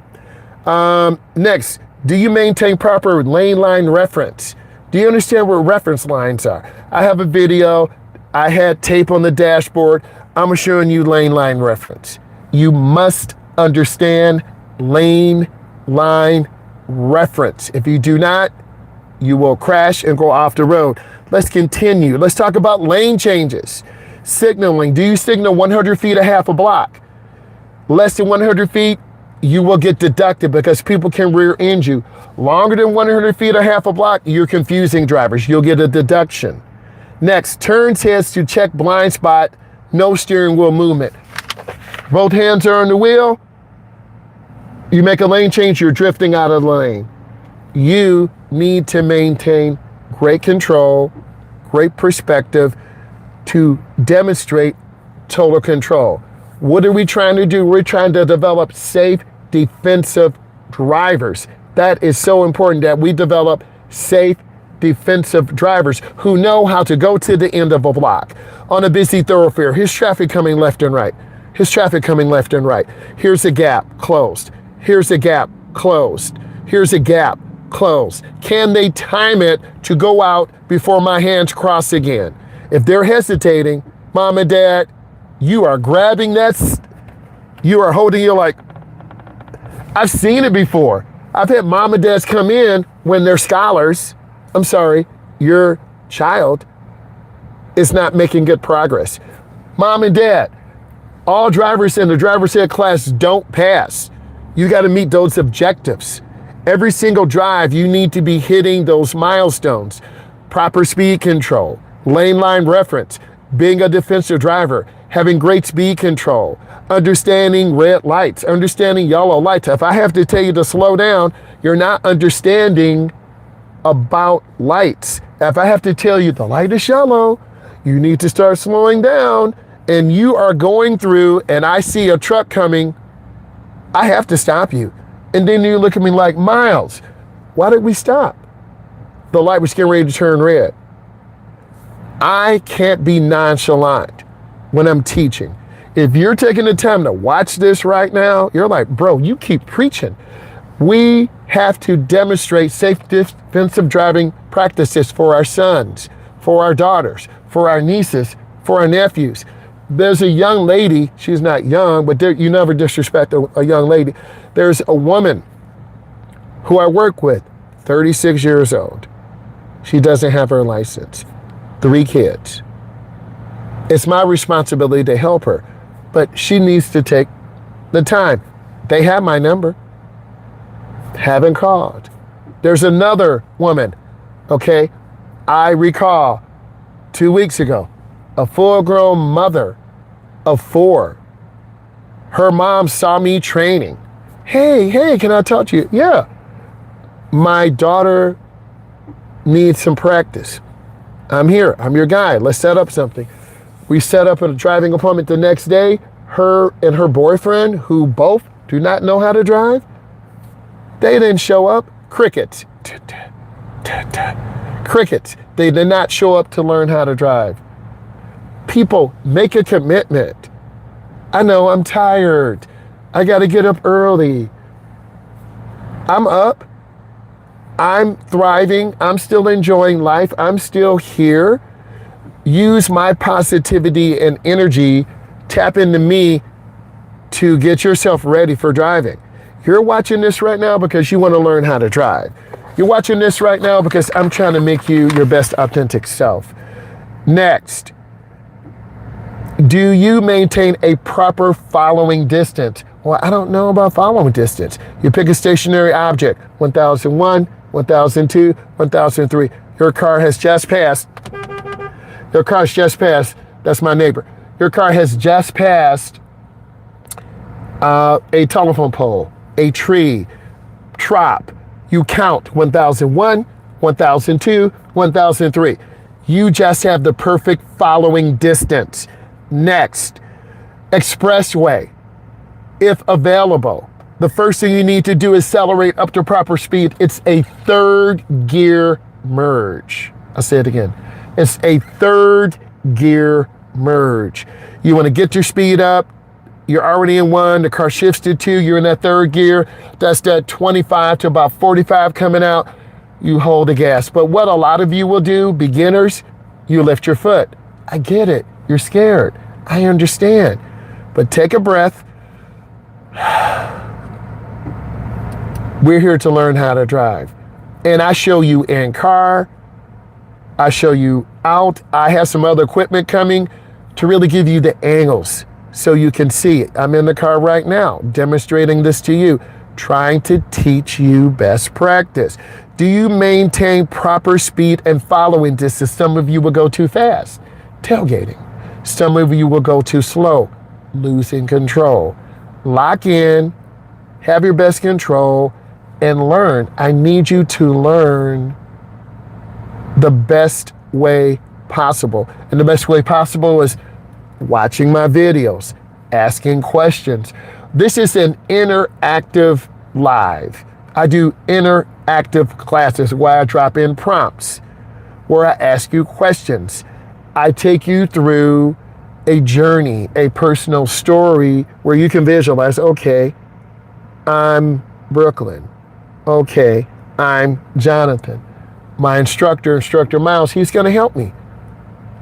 Next, do you maintain proper lane line reference? Do you understand what reference lines are? I have a video. I had tape on the dashboard. I'm showing you lane line reference. You must understand lane line reference. If you do not, you will crash and go off the road. Let's continue. Let's talk about lane changes. Signaling. Do you signal 100 feet a half a block? Less than 100 feet, you will get deducted because people can rear end you. Longer than 100 feet a half a block, you're confusing drivers. You'll get a deduction. Next, turns heads to check blind spot, no steering wheel movement. Both hands are on the wheel. You make a lane change, you're drifting out of the lane. You need to maintain great control, great perspective to demonstrate total control. What are we trying to do? We're trying to develop safe, defensive drivers. That is so important that we develop safe, defensive drivers who know how to go to the end of a block. On a busy thoroughfare, here's traffic coming left and right. Here's traffic coming left and right. Here's a gap, closed. Here's a gap, closed. Here's a gap, closed. Can they time it to go out before my hands cross again? If they're hesitating, mom and dad, you are grabbing that, you are holding it like, I've seen it before. I've had mom and dads come in when they're scholars. I'm sorry, your child is not making good progress. Mom and dad, all drivers in the driver's ed class don't pass. You got to meet those objectives. Every single drive, you need to be hitting those milestones. Proper speed control, lane line reference, being a defensive driver, having great speed control, understanding red lights, understanding yellow lights. If I have to tell you to slow down, you're not understanding about lights. If I have to tell you the light is yellow, you need to start slowing down, and you are going through and I see a truck coming, I have to stop you. And then you look at me like, Myles, why did we stop? The light was getting ready to turn red. I can't be nonchalant when I'm teaching. If you're taking the time to watch this right now, you're like, bro, you keep preaching. We have to demonstrate safe defensive driving practices for our sons, for our daughters, for our nieces, for our nephews. There's a young lady, she's not young, but you never disrespect a young lady. There's a woman who I work with, 36 years old. She doesn't have her license, 3 kids. It's my responsibility to help her, but she needs to take the time. They have my number, haven't called. There's another woman, okay, I recall 2 weeks ago, a full-grown mother of 4. Her mom saw me training. Hey, can I talk to you? Yeah. My daughter needs some practice. I'm here. I'm your guy. Let's set up something. We set up a driving appointment the next day. Her and her boyfriend, who both do not know how to drive, they didn't show up. Crickets. Crickets. They did not show up to learn how to drive. People, make a commitment. I know I'm tired. I got to get up early. I'm up. I'm thriving. I'm still enjoying life. I'm still here. Use my positivity and energy. Tap into me to get yourself ready for driving. You're watching this right now because you want to learn how to drive. You're watching this right now because I'm trying to make you your best authentic self. Next, do you maintain a proper following distance? Well, I don't know about following distance. You pick a stationary object, 1001, 1002, 1003. Your car has just passed. Your car's just passed. That's my neighbor. Your car has just passed a telephone pole, a tree, trop. You count 1001, 1002, 1003. You just have the perfect following distance. Next, expressway. If available, the first thing you need to do is accelerate up to proper speed. It's a third gear merge. I'll say it again. It's a third gear merge. You want to get your speed up. You're already in one. The car shifts to two. You're in that third gear. That's that 25 to about 45 coming out. You hold the gas. But what a lot of you will do, beginners, you lift your foot. I get it. You're scared. I understand. But take a breath. We're here to learn how to drive. And I show you in car. I show you out. I have some other equipment coming to really give you the angles so you can see it. I'm in the car right now demonstrating this to you, trying to teach you best practice. Do you maintain proper speed and following distance? Some of you will go too fast, tailgating. Some of you will go too slow, losing control. Lock in, have your best control, and learn. I need you to learn the best way possible. And the best way possible is watching my videos, asking questions. This is an interactive live. I do interactive classes where I drop in prompts, where I ask you questions. I take you through a journey, a personal story where you can visualize, okay, I'm Brooklyn. Okay, I'm Jonathan. My instructor Myles, he's going to help me.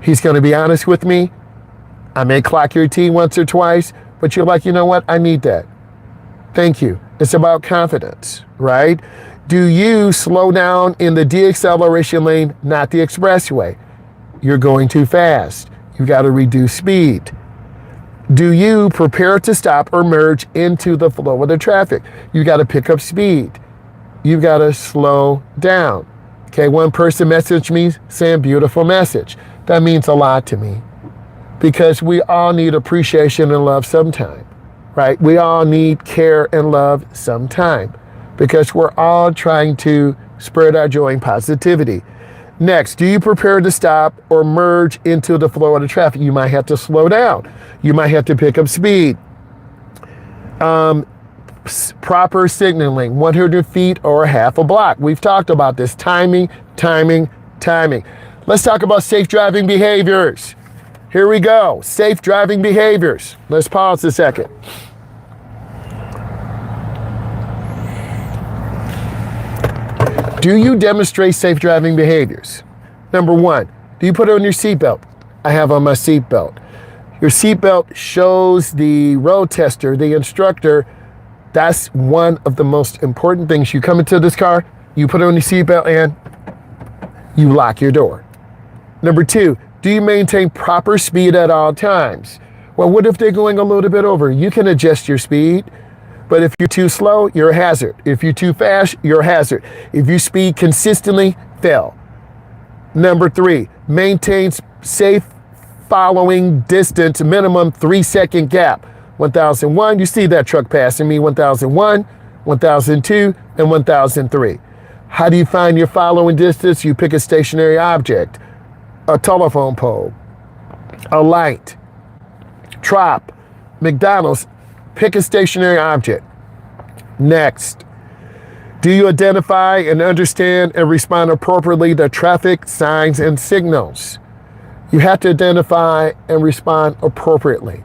He's going to be honest with me. I may clock your T once or twice, but you're like, you know what? I need that. Thank you. It's about confidence, right? Do you slow down in the deceleration lane, not the expressway? You're going too fast. You got to reduce speed. Do you prepare to stop or merge into the flow of the traffic? You got to pick up speed. You got to slow down. Okay, one person messaged me saying, beautiful message. That means a lot to me because we all need appreciation and love sometime, right? We all need care and love sometime because we're all trying to spread our joy and positivity. Next, do you prepare to stop or merge into the flow of the traffic? You might have to slow down. You might have to pick up speed. Proper signaling, 100 feet or half a block. We've talked about this. Timing. Let's talk about safe driving behaviors. Here we go. Safe driving behaviors. Let's pause a second. Do you demonstrate safe driving behaviors? Number one, do you put on your seatbelt? I have on my seatbelt. Your seatbelt shows the road tester, the instructor. That's one of the most important things. You come into this car, you put on your seatbelt, and you lock your door. Number two, do you maintain proper speed at all times? Well, what if they're going a little bit over? You can adjust your speed, but if you're too slow, you're a hazard. If you're too fast, you're a hazard. If you speed consistently, fail. Number three, maintains safe following distance, minimum 3-second gap. 1001, you see that truck passing me, 1001, 1002, and 1003. How do you find your following distance? You pick a stationary object, a telephone pole, a light, Trop, McDonald's, pick a stationary object. Next, do you identify and understand and respond appropriately to traffic signs and signals? You have to identify and respond appropriately.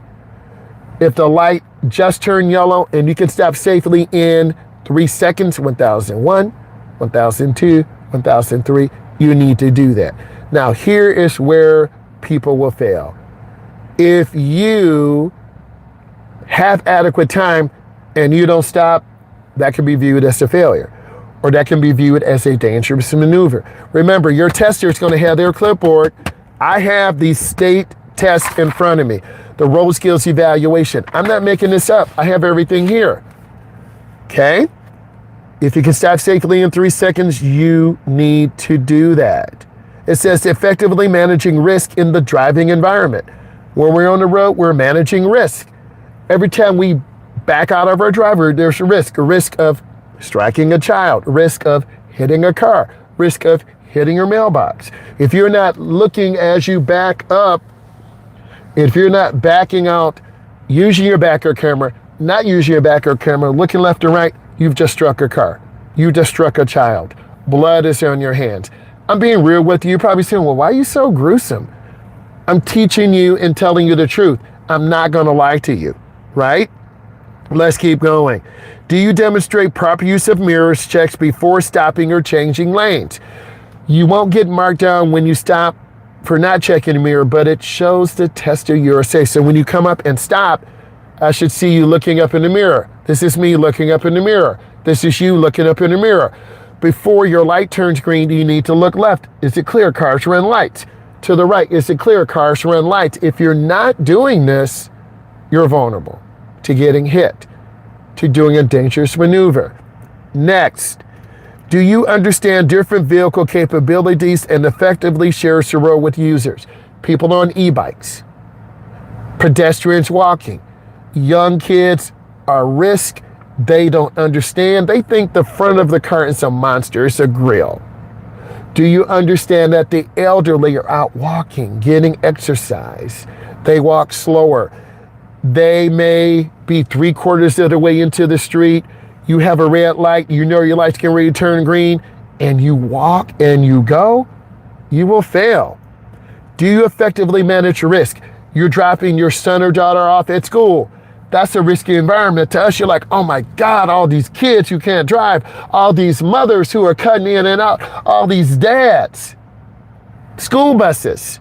If the light just turned yellow and you can stop safely in 3 seconds, 1001, 1002, 1003, you need to do that. Now, here is where people will fail. If you have adequate time and you don't stop, that can be viewed as a failure, or that can be viewed as a dangerous maneuver. Remember, your tester is going to have their clipboard. I have the state test in front of me, the road skills evaluation. I'm not making this up. I have everything here. Okay? If you can stop safely in 3 seconds, you need to do that. It says effectively managing risk in the driving environment. When we're on the road, we're managing risk. Every time we back out of our driver, there's a risk of striking a child, risk of hitting a car, risk of hitting your mailbox. If you're not looking as you back up, if you're not backing out, using your backer camera, not using your backer camera, looking left and right, you've just struck a car. You just struck a child. Blood is on your hands. I'm being real with you. You're probably saying, well, why are you so gruesome? I'm teaching you and telling you the truth. I'm not going to lie to you, right? Let's keep going. Do you demonstrate proper use of mirrors checks before stopping or changing lanes? You won't get marked down when you stop for not checking the mirror, but it shows the tester you're safe. So when you come up and stop, I should see you looking up in the mirror. This is me looking up in the mirror. This is you looking up in the mirror. Before your light turns green, you need to look left. Is it clear? Cars run lights. To the right, is it clear? Cars run lights. If you're not doing this, you're vulnerable to getting hit, to doing a dangerous maneuver. Next, do you understand different vehicle capabilities and effectively share the road with users? People on e-bikes, pedestrians walking, young kids are risk. They don't understand. They think the front of the car is a monster, it's a grill. Do you understand that the elderly are out walking, getting exercise? They walk slower. They may be 3/4 of the way into the street. You have a red light, you know your light's getting ready to turn green, and you walk and you go, you will fail. Do you effectively manage risk? You're dropping your son or daughter off at school. That's a risky environment. To us, you're like, oh my God, all these kids who can't drive, all these mothers who are cutting in and out, all these dads. School buses.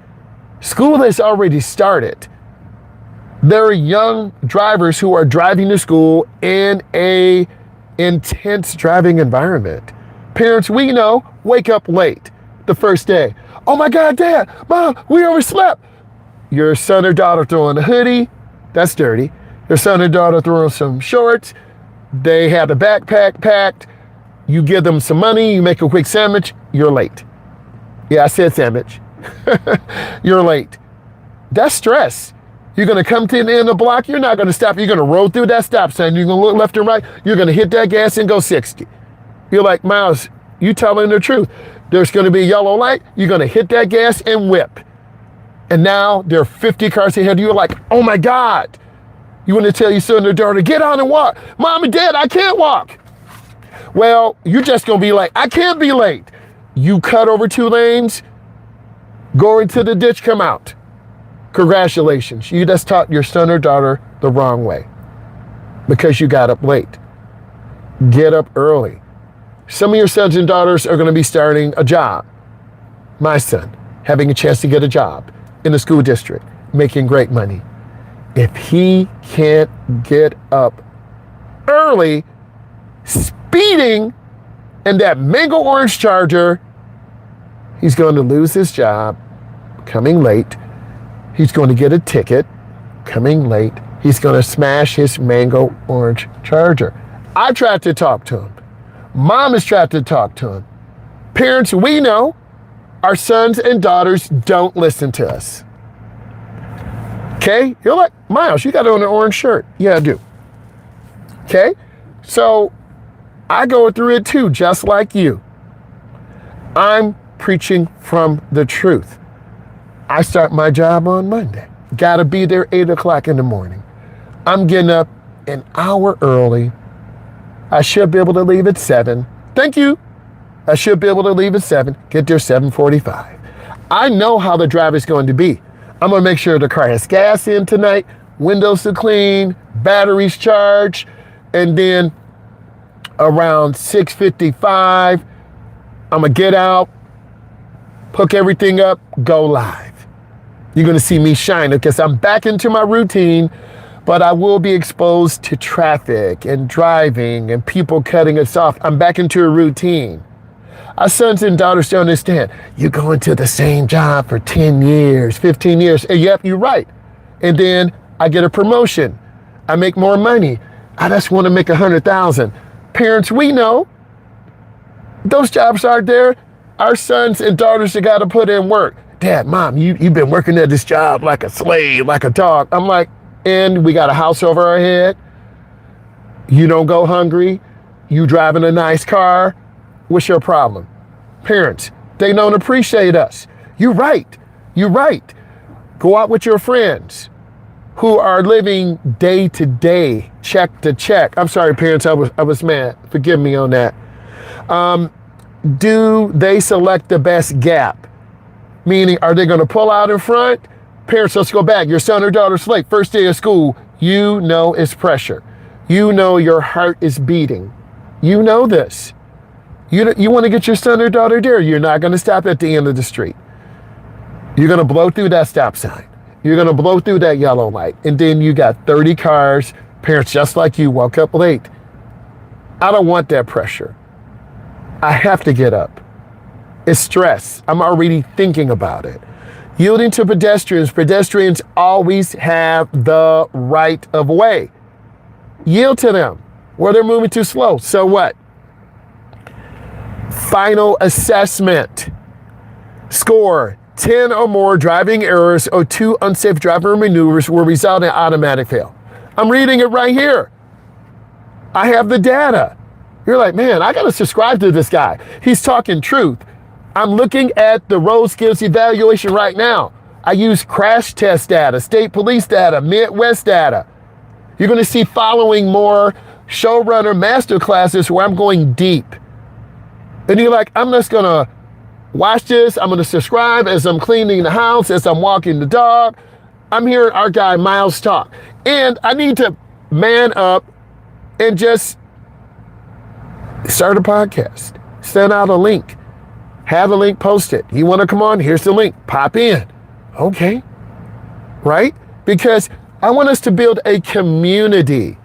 School has already started. There are young drivers who are driving to school in a intense driving environment. Parents we know wake up late the first day. Oh my God, Dad, Mom, we overslept. Your son or daughter throwing a hoodie, that's dirty. Your son or daughter throwing some shorts, they have a backpack packed, you give them some money, you make a quick sandwich, you're late. Yeah, I said sandwich. You're late. That's stress. You're going to come to the end of the block, you're not going to stop, you're going to roll through that stop sign, you're going to look left and right, you're going to hit that gas and go 60. You're like, Myles, you telling the truth. There's going to be a yellow light, you're going to hit that gas and whip. And now there are 50 cars ahead of you, you're like, oh my God. You want to tell your son or daughter, get on and walk. Mom and Dad, I can't walk. Well, you're just going to be like, I can't be late. You cut over 2 lanes, go into the ditch, come out. Congratulations, you just taught your son or daughter the wrong way because you got up late. Get up early. Some of your sons and daughters are going to be starting a job. My son, having a chance to get a job in the school district, making great money. If he can't get up early, speeding in that mango orange Charger, he's going to lose his job, coming late. He's going to get a ticket, coming late. He's going to smash his mango orange Charger. I tried to talk to him. Mom has tried to talk to him. Parents, we know our sons and daughters don't listen to us. Okay? You're like, Myles, you got on an orange shirt. Yeah, I do. Okay? So I go through it too, just like you. I'm preaching from the truth. I start my job on Monday. Got to be there 8 o'clock in the morning. I'm getting up an hour early. I should be able to leave at 7. Thank you. I should be able to leave at 7, get there 7:45. I know how the drive is going to be. I'm going to make sure the car has gas in tonight, windows are clean, batteries charged, and then around 6:55, I'm going to get out, hook everything up, go live. You're going to see me shine because I'm back into my routine, but I will be exposed to traffic and driving and people cutting us off. I'm back into a routine. Our sons and daughters don't understand. You go into the same job for 10 years, 15 years. And yep, you're right. And then I get a promotion. I make more money. I just want to make 100,000. Parents, we know those jobs aren't there. Our sons and daughters have got to put in work. Dad, Mom, you've been working at this job like a slave, like a dog. I'm like, and we got a house over our head. You don't go hungry. You driving a nice car. What's your problem? Parents, they don't appreciate us. You're right. You're right. Go out with your friends who are living day to day, check to check. I'm sorry, parents, I was mad. Forgive me on that. Do they select the best gap? Meaning, are they going to pull out in front? Parents, let's go back. Your son or daughter's late. First day of school. You know it's pressure. You know your heart is beating. You know this. You want to get your son or daughter there. You're not going to stop at the end of the street. You're going to blow through that stop sign. You're going to blow through that yellow light. And then you got 30 cars, parents just like you, woke up late. I don't want that pressure. I have to get up. It's stress. I'm already thinking about it. Yielding to pedestrians. Pedestrians always have the right of way. Yield to them where they're moving too slow. So what? Final assessment. Score 10 or more driving errors or 2 unsafe driver maneuvers will result in automatic fail. I'm reading it right here. I have the data. You're like, man, I got to subscribe to this guy. He's talking truth. I'm looking at the road skills evaluation right now. I use crash test data, state police data, Midwest data. You're going to see following more showrunner master classes where I'm going deep. And you're like, I'm just going to watch this. I'm going to subscribe as I'm cleaning the house, as I'm walking the dog. I'm hearing our guy Myles talk. And I need to man up and just start a podcast. Send out a link. Have a link posted. You want to come on? Here's the link. Pop in. Okay. Right? Because I want us to build a community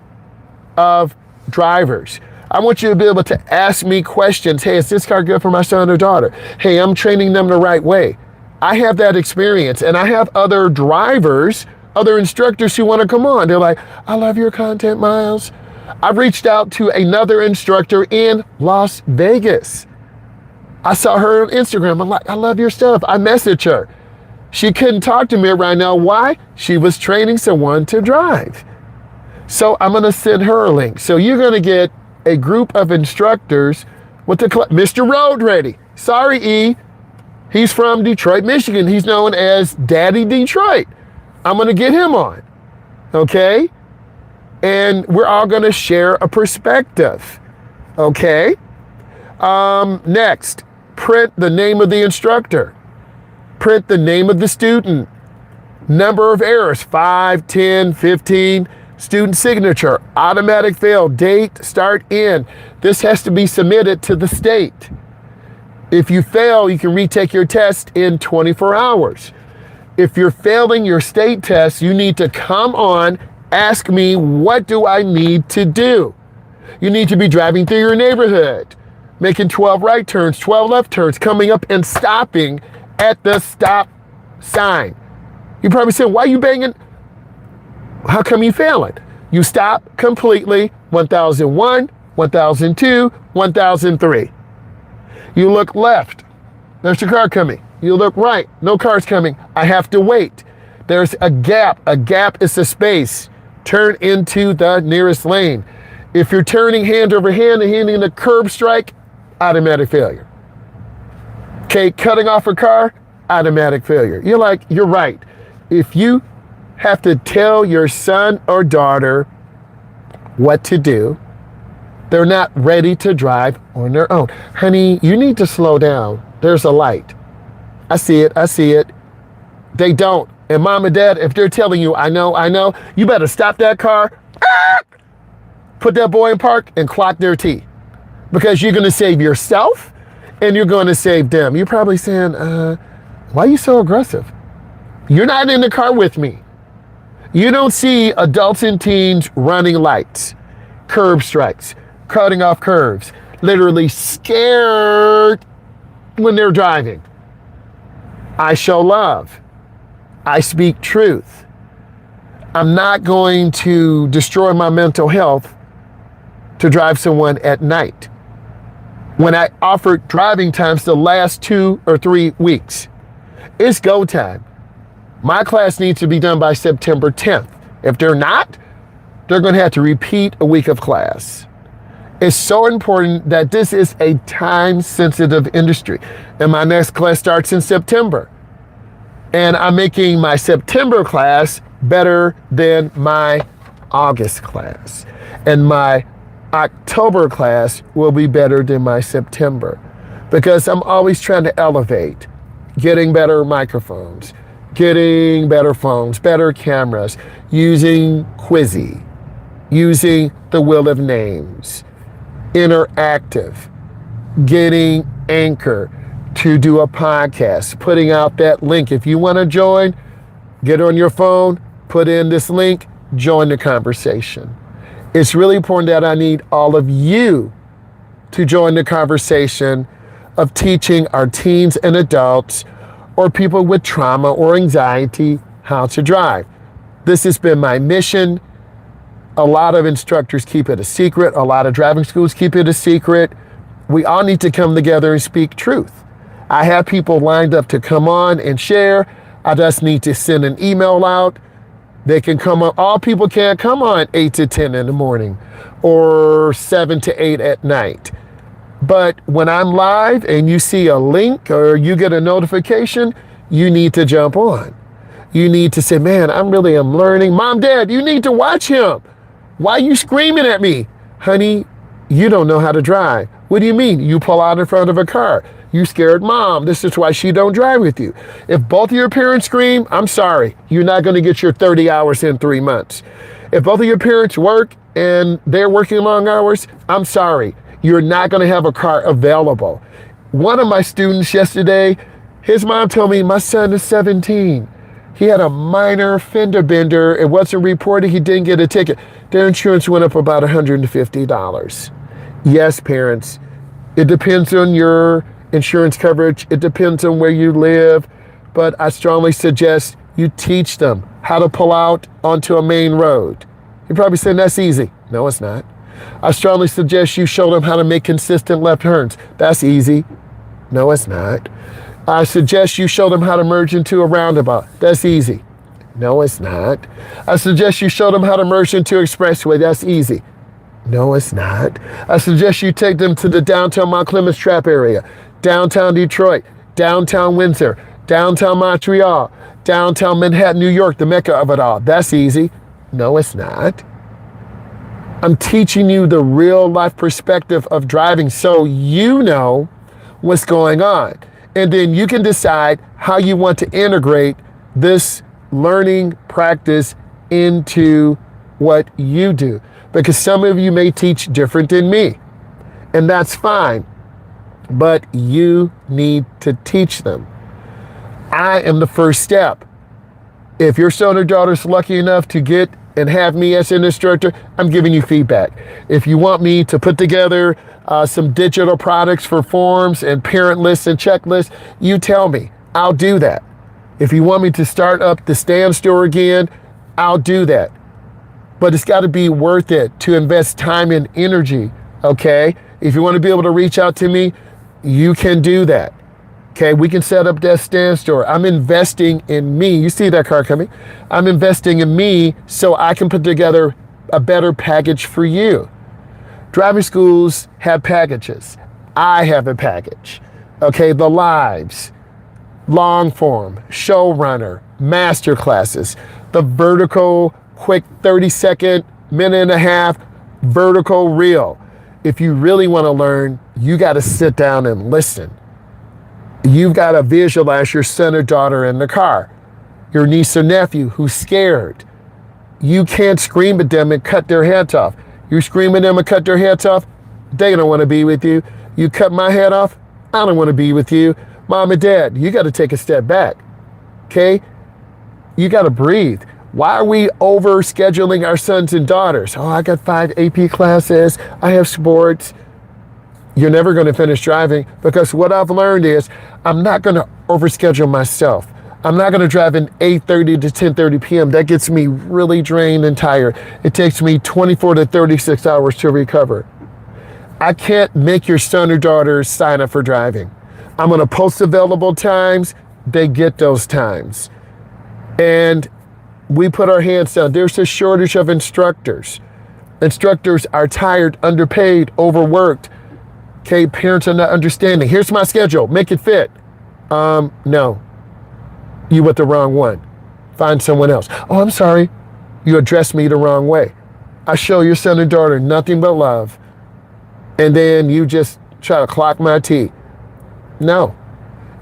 of drivers. I want you to be able to ask me questions. Hey, is this car good for my son or daughter? Hey, I'm training them the right way. I have that experience, and I have other drivers, other instructors who want to come on. They're like, I love your content, Myles. I reached out to another instructor in Las Vegas. I saw her on Instagram. I'm like, I love your stuff. I messaged her. She couldn't talk to me right now. Why? She was training someone to drive. So I'm going to send her a link. So you're going to get a group of instructors with the Mr. Road Ready. Sorry, E. He's from Detroit, Michigan. He's known as Daddy Detroit. I'm going to get him on. Okay? And we're all going to share a perspective. Okay? Next, print the name of the instructor. Print the name of the student. Number of errors, 5, 10, 15. Student signature, automatic fail, date, start, end. This has to be submitted to the state. If you fail, you can retake your test in 24 hours. If you're failing your state test, you need to come on, ask me, what do I need to do? You need to be driving through your neighborhood, making 12 right turns, 12 left turns, coming up and stopping at the stop sign. You probably said, why are you banging? How come you failing? You stop completely, 1001, 1002, 1003. You look left, there's your car coming. You look right, no car's coming. I have to wait. There's a gap. A gap is a space. Turn into the nearest lane. If you're turning hand over hand and hitting the curb strike, automatic failure. Okay, cutting off a car, automatic failure. You're right. If you have to tell your son or daughter what to do, they're not ready to drive on their own. Honey, you need to slow down. There's a light. I see it. They don't. And mom and dad, if they're telling you, I know, you better stop that car, put that boy in park and clock their T. Because you're going to save yourself and you're going to save them. You're probably saying, why are you so aggressive? You're not in the car with me. You don't see adults and teens running lights, curb strikes, cutting off curves, literally scared when they're driving. I show love. I speak truth. I'm not going to destroy my mental health to drive someone at night. When I offered driving times the last 2 or 3 weeks, it's go time. My class needs to be done by September 10th. If they're not, they're going to have to repeat a week of class. It's so important that this is a time-sensitive industry. And my next class starts in September. And I'm making my September class better than my August class. And my October class will be better than my September. Because I'm always trying to elevate, getting better microphones, getting better phones, better cameras, using Quizzy, using the Wheel of Names, interactive, getting Anchor to do a podcast, putting out that link. If you want to join, get on your phone, put in this link, join the conversation. It's really important that I need all of you to join the conversation of teaching our teens and adults or people with trauma or anxiety how to drive. This has been my mission. A lot of instructors keep it a secret. A lot of driving schools keep it a secret. We all need to come together and speak truth. I have people lined up to come on and share. I just need to send an email out. They can come on. All people can't come on 8 to 10 in the morning or 7 to 8 at night. But when I'm live and you see a link or you get a notification, you need to jump on. You need to say, man, I'm learning. Mom, Dad, you need to watch him. Why are you screaming at me? Honey, you don't know how to drive. What do you mean? You pull out in front of a car. You scared mom. This is why she don't drive with you. If both of your parents scream, I'm sorry. You're not going to get your 30 hours in 3 months. If both of your parents work and they're working long hours, I'm sorry. You're not going to have a car available. One of my students yesterday, his mom told me, my son is 17. He had a minor fender bender. It wasn't reported. He didn't get a ticket. Their insurance went up about $150. Yes, parents, it depends on your insurance coverage. It depends on where you live. But I strongly suggest you teach them how to pull out onto a main road. You're probably saying that's easy. No, it's not. I strongly suggest you show them how to make consistent left turns. That's easy. No, it's not. I suggest you show them how to merge into a roundabout. That's easy. No, it's not. I suggest you show them how to merge into an expressway. That's easy. No, it's not. I suggest you take them to the downtown Mount Clemens Trap area, downtown Detroit, downtown Windsor, downtown Montreal, downtown Manhattan, New York, the mecca of it all. That's easy. No, it's not. I'm teaching you the real life perspective of driving so you know what's going on. And then you can decide how you want to integrate this learning practice into what you do. Because some of you may teach different than me, and that's fine. But you need to teach them. I am the first step. If your son or daughter's lucky enough to get and have me as an instructor, I'm giving you feedback. If you want me to put together some digital products for forms and parent lists and checklists, you tell me. I'll do that. If you want me to start up the Stand Store again, I'll do that. But it's got to be worth it to invest time and energy, okay? If you want to be able to reach out to me, you can do that. Okay, we can set up that Stand Store. I'm investing in me. You see that car coming? I'm investing in me so I can put together a better package for you. Driving schools have packages. I have a package. Okay, the lives, long form, showrunner, master classes, the vertical, quick 30-second, minute and a half, vertical reel. If you really want to learn, you got to sit down and listen. You've got to visualize your son or daughter in the car, your niece or nephew who's scared. You can't scream at them and cut their heads off. You scream at them and cut their heads off, they don't want to be with you. You cut my head off, I don't want to be with you. Mom and dad, you got to take a step back, okay? You got to breathe. Why are we over scheduling our sons and daughters? Oh, I got 5 AP classes, I have sports. You're never going to finish driving, because what I've learned is I'm not going to overschedule myself. I'm not going to drive in 8:30 to 10:30 p.m. That gets me really drained and tired. It takes me 24 to 36 hours to recover. I can't make your son or daughter sign up for driving. I'm going to post available times. They get those times. And we put our hands down. There's a shortage of instructors. Instructors are tired, underpaid, overworked. Okay, parents are not understanding. Here's my schedule. Make it fit. No. You with the wrong one. Find someone else. Oh, I'm sorry. You addressed me the wrong way. I show your son and daughter nothing but love, and then you just try to clock my T. No.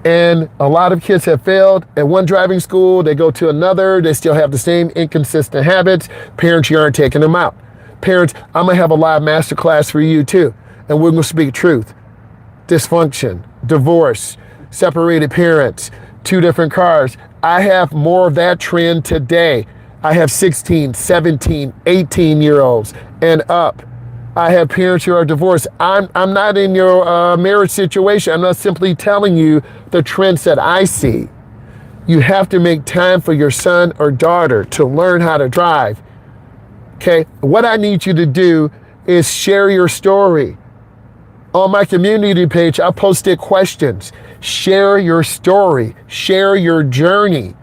And a lot of kids have failed at one driving school. They go to another. They still have the same inconsistent habits. Parents, you aren't taking them out. Parents, I'm going to have a live masterclass for you too. And we're going to speak truth. Dysfunction, divorce, separated parents, 2 different cars. I have more of that trend today. I have 16, 17, 18-year-olds and up. I have parents who are divorced. I'm not in your marriage situation. I'm not simply telling you the trends that I see. You have to make time for your son or daughter to learn how to drive. Okay? What I need you to do is share your story. On my community page, I posted questions. Share your story. Share your journey.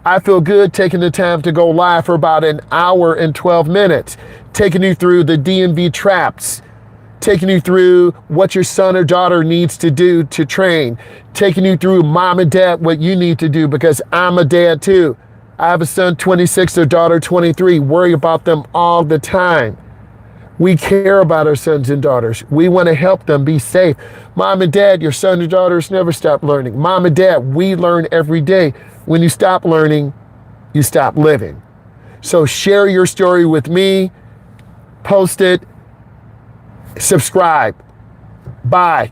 I feel good taking the time to go live for about an hour and 12 minutes, taking you through the DMV traps, taking you through what your son or daughter needs to do to train, taking you through mom and dad, what you need to do, because I'm a dad too. I have a son 26, a daughter 23. Worry about them all the time. We care about our sons and daughters. We want to help them be safe. Mom and dad, your son and daughters never stop learning. Mom and dad, we learn every day. When you stop learning, you stop living. So share your story with me, post it, subscribe. Bye.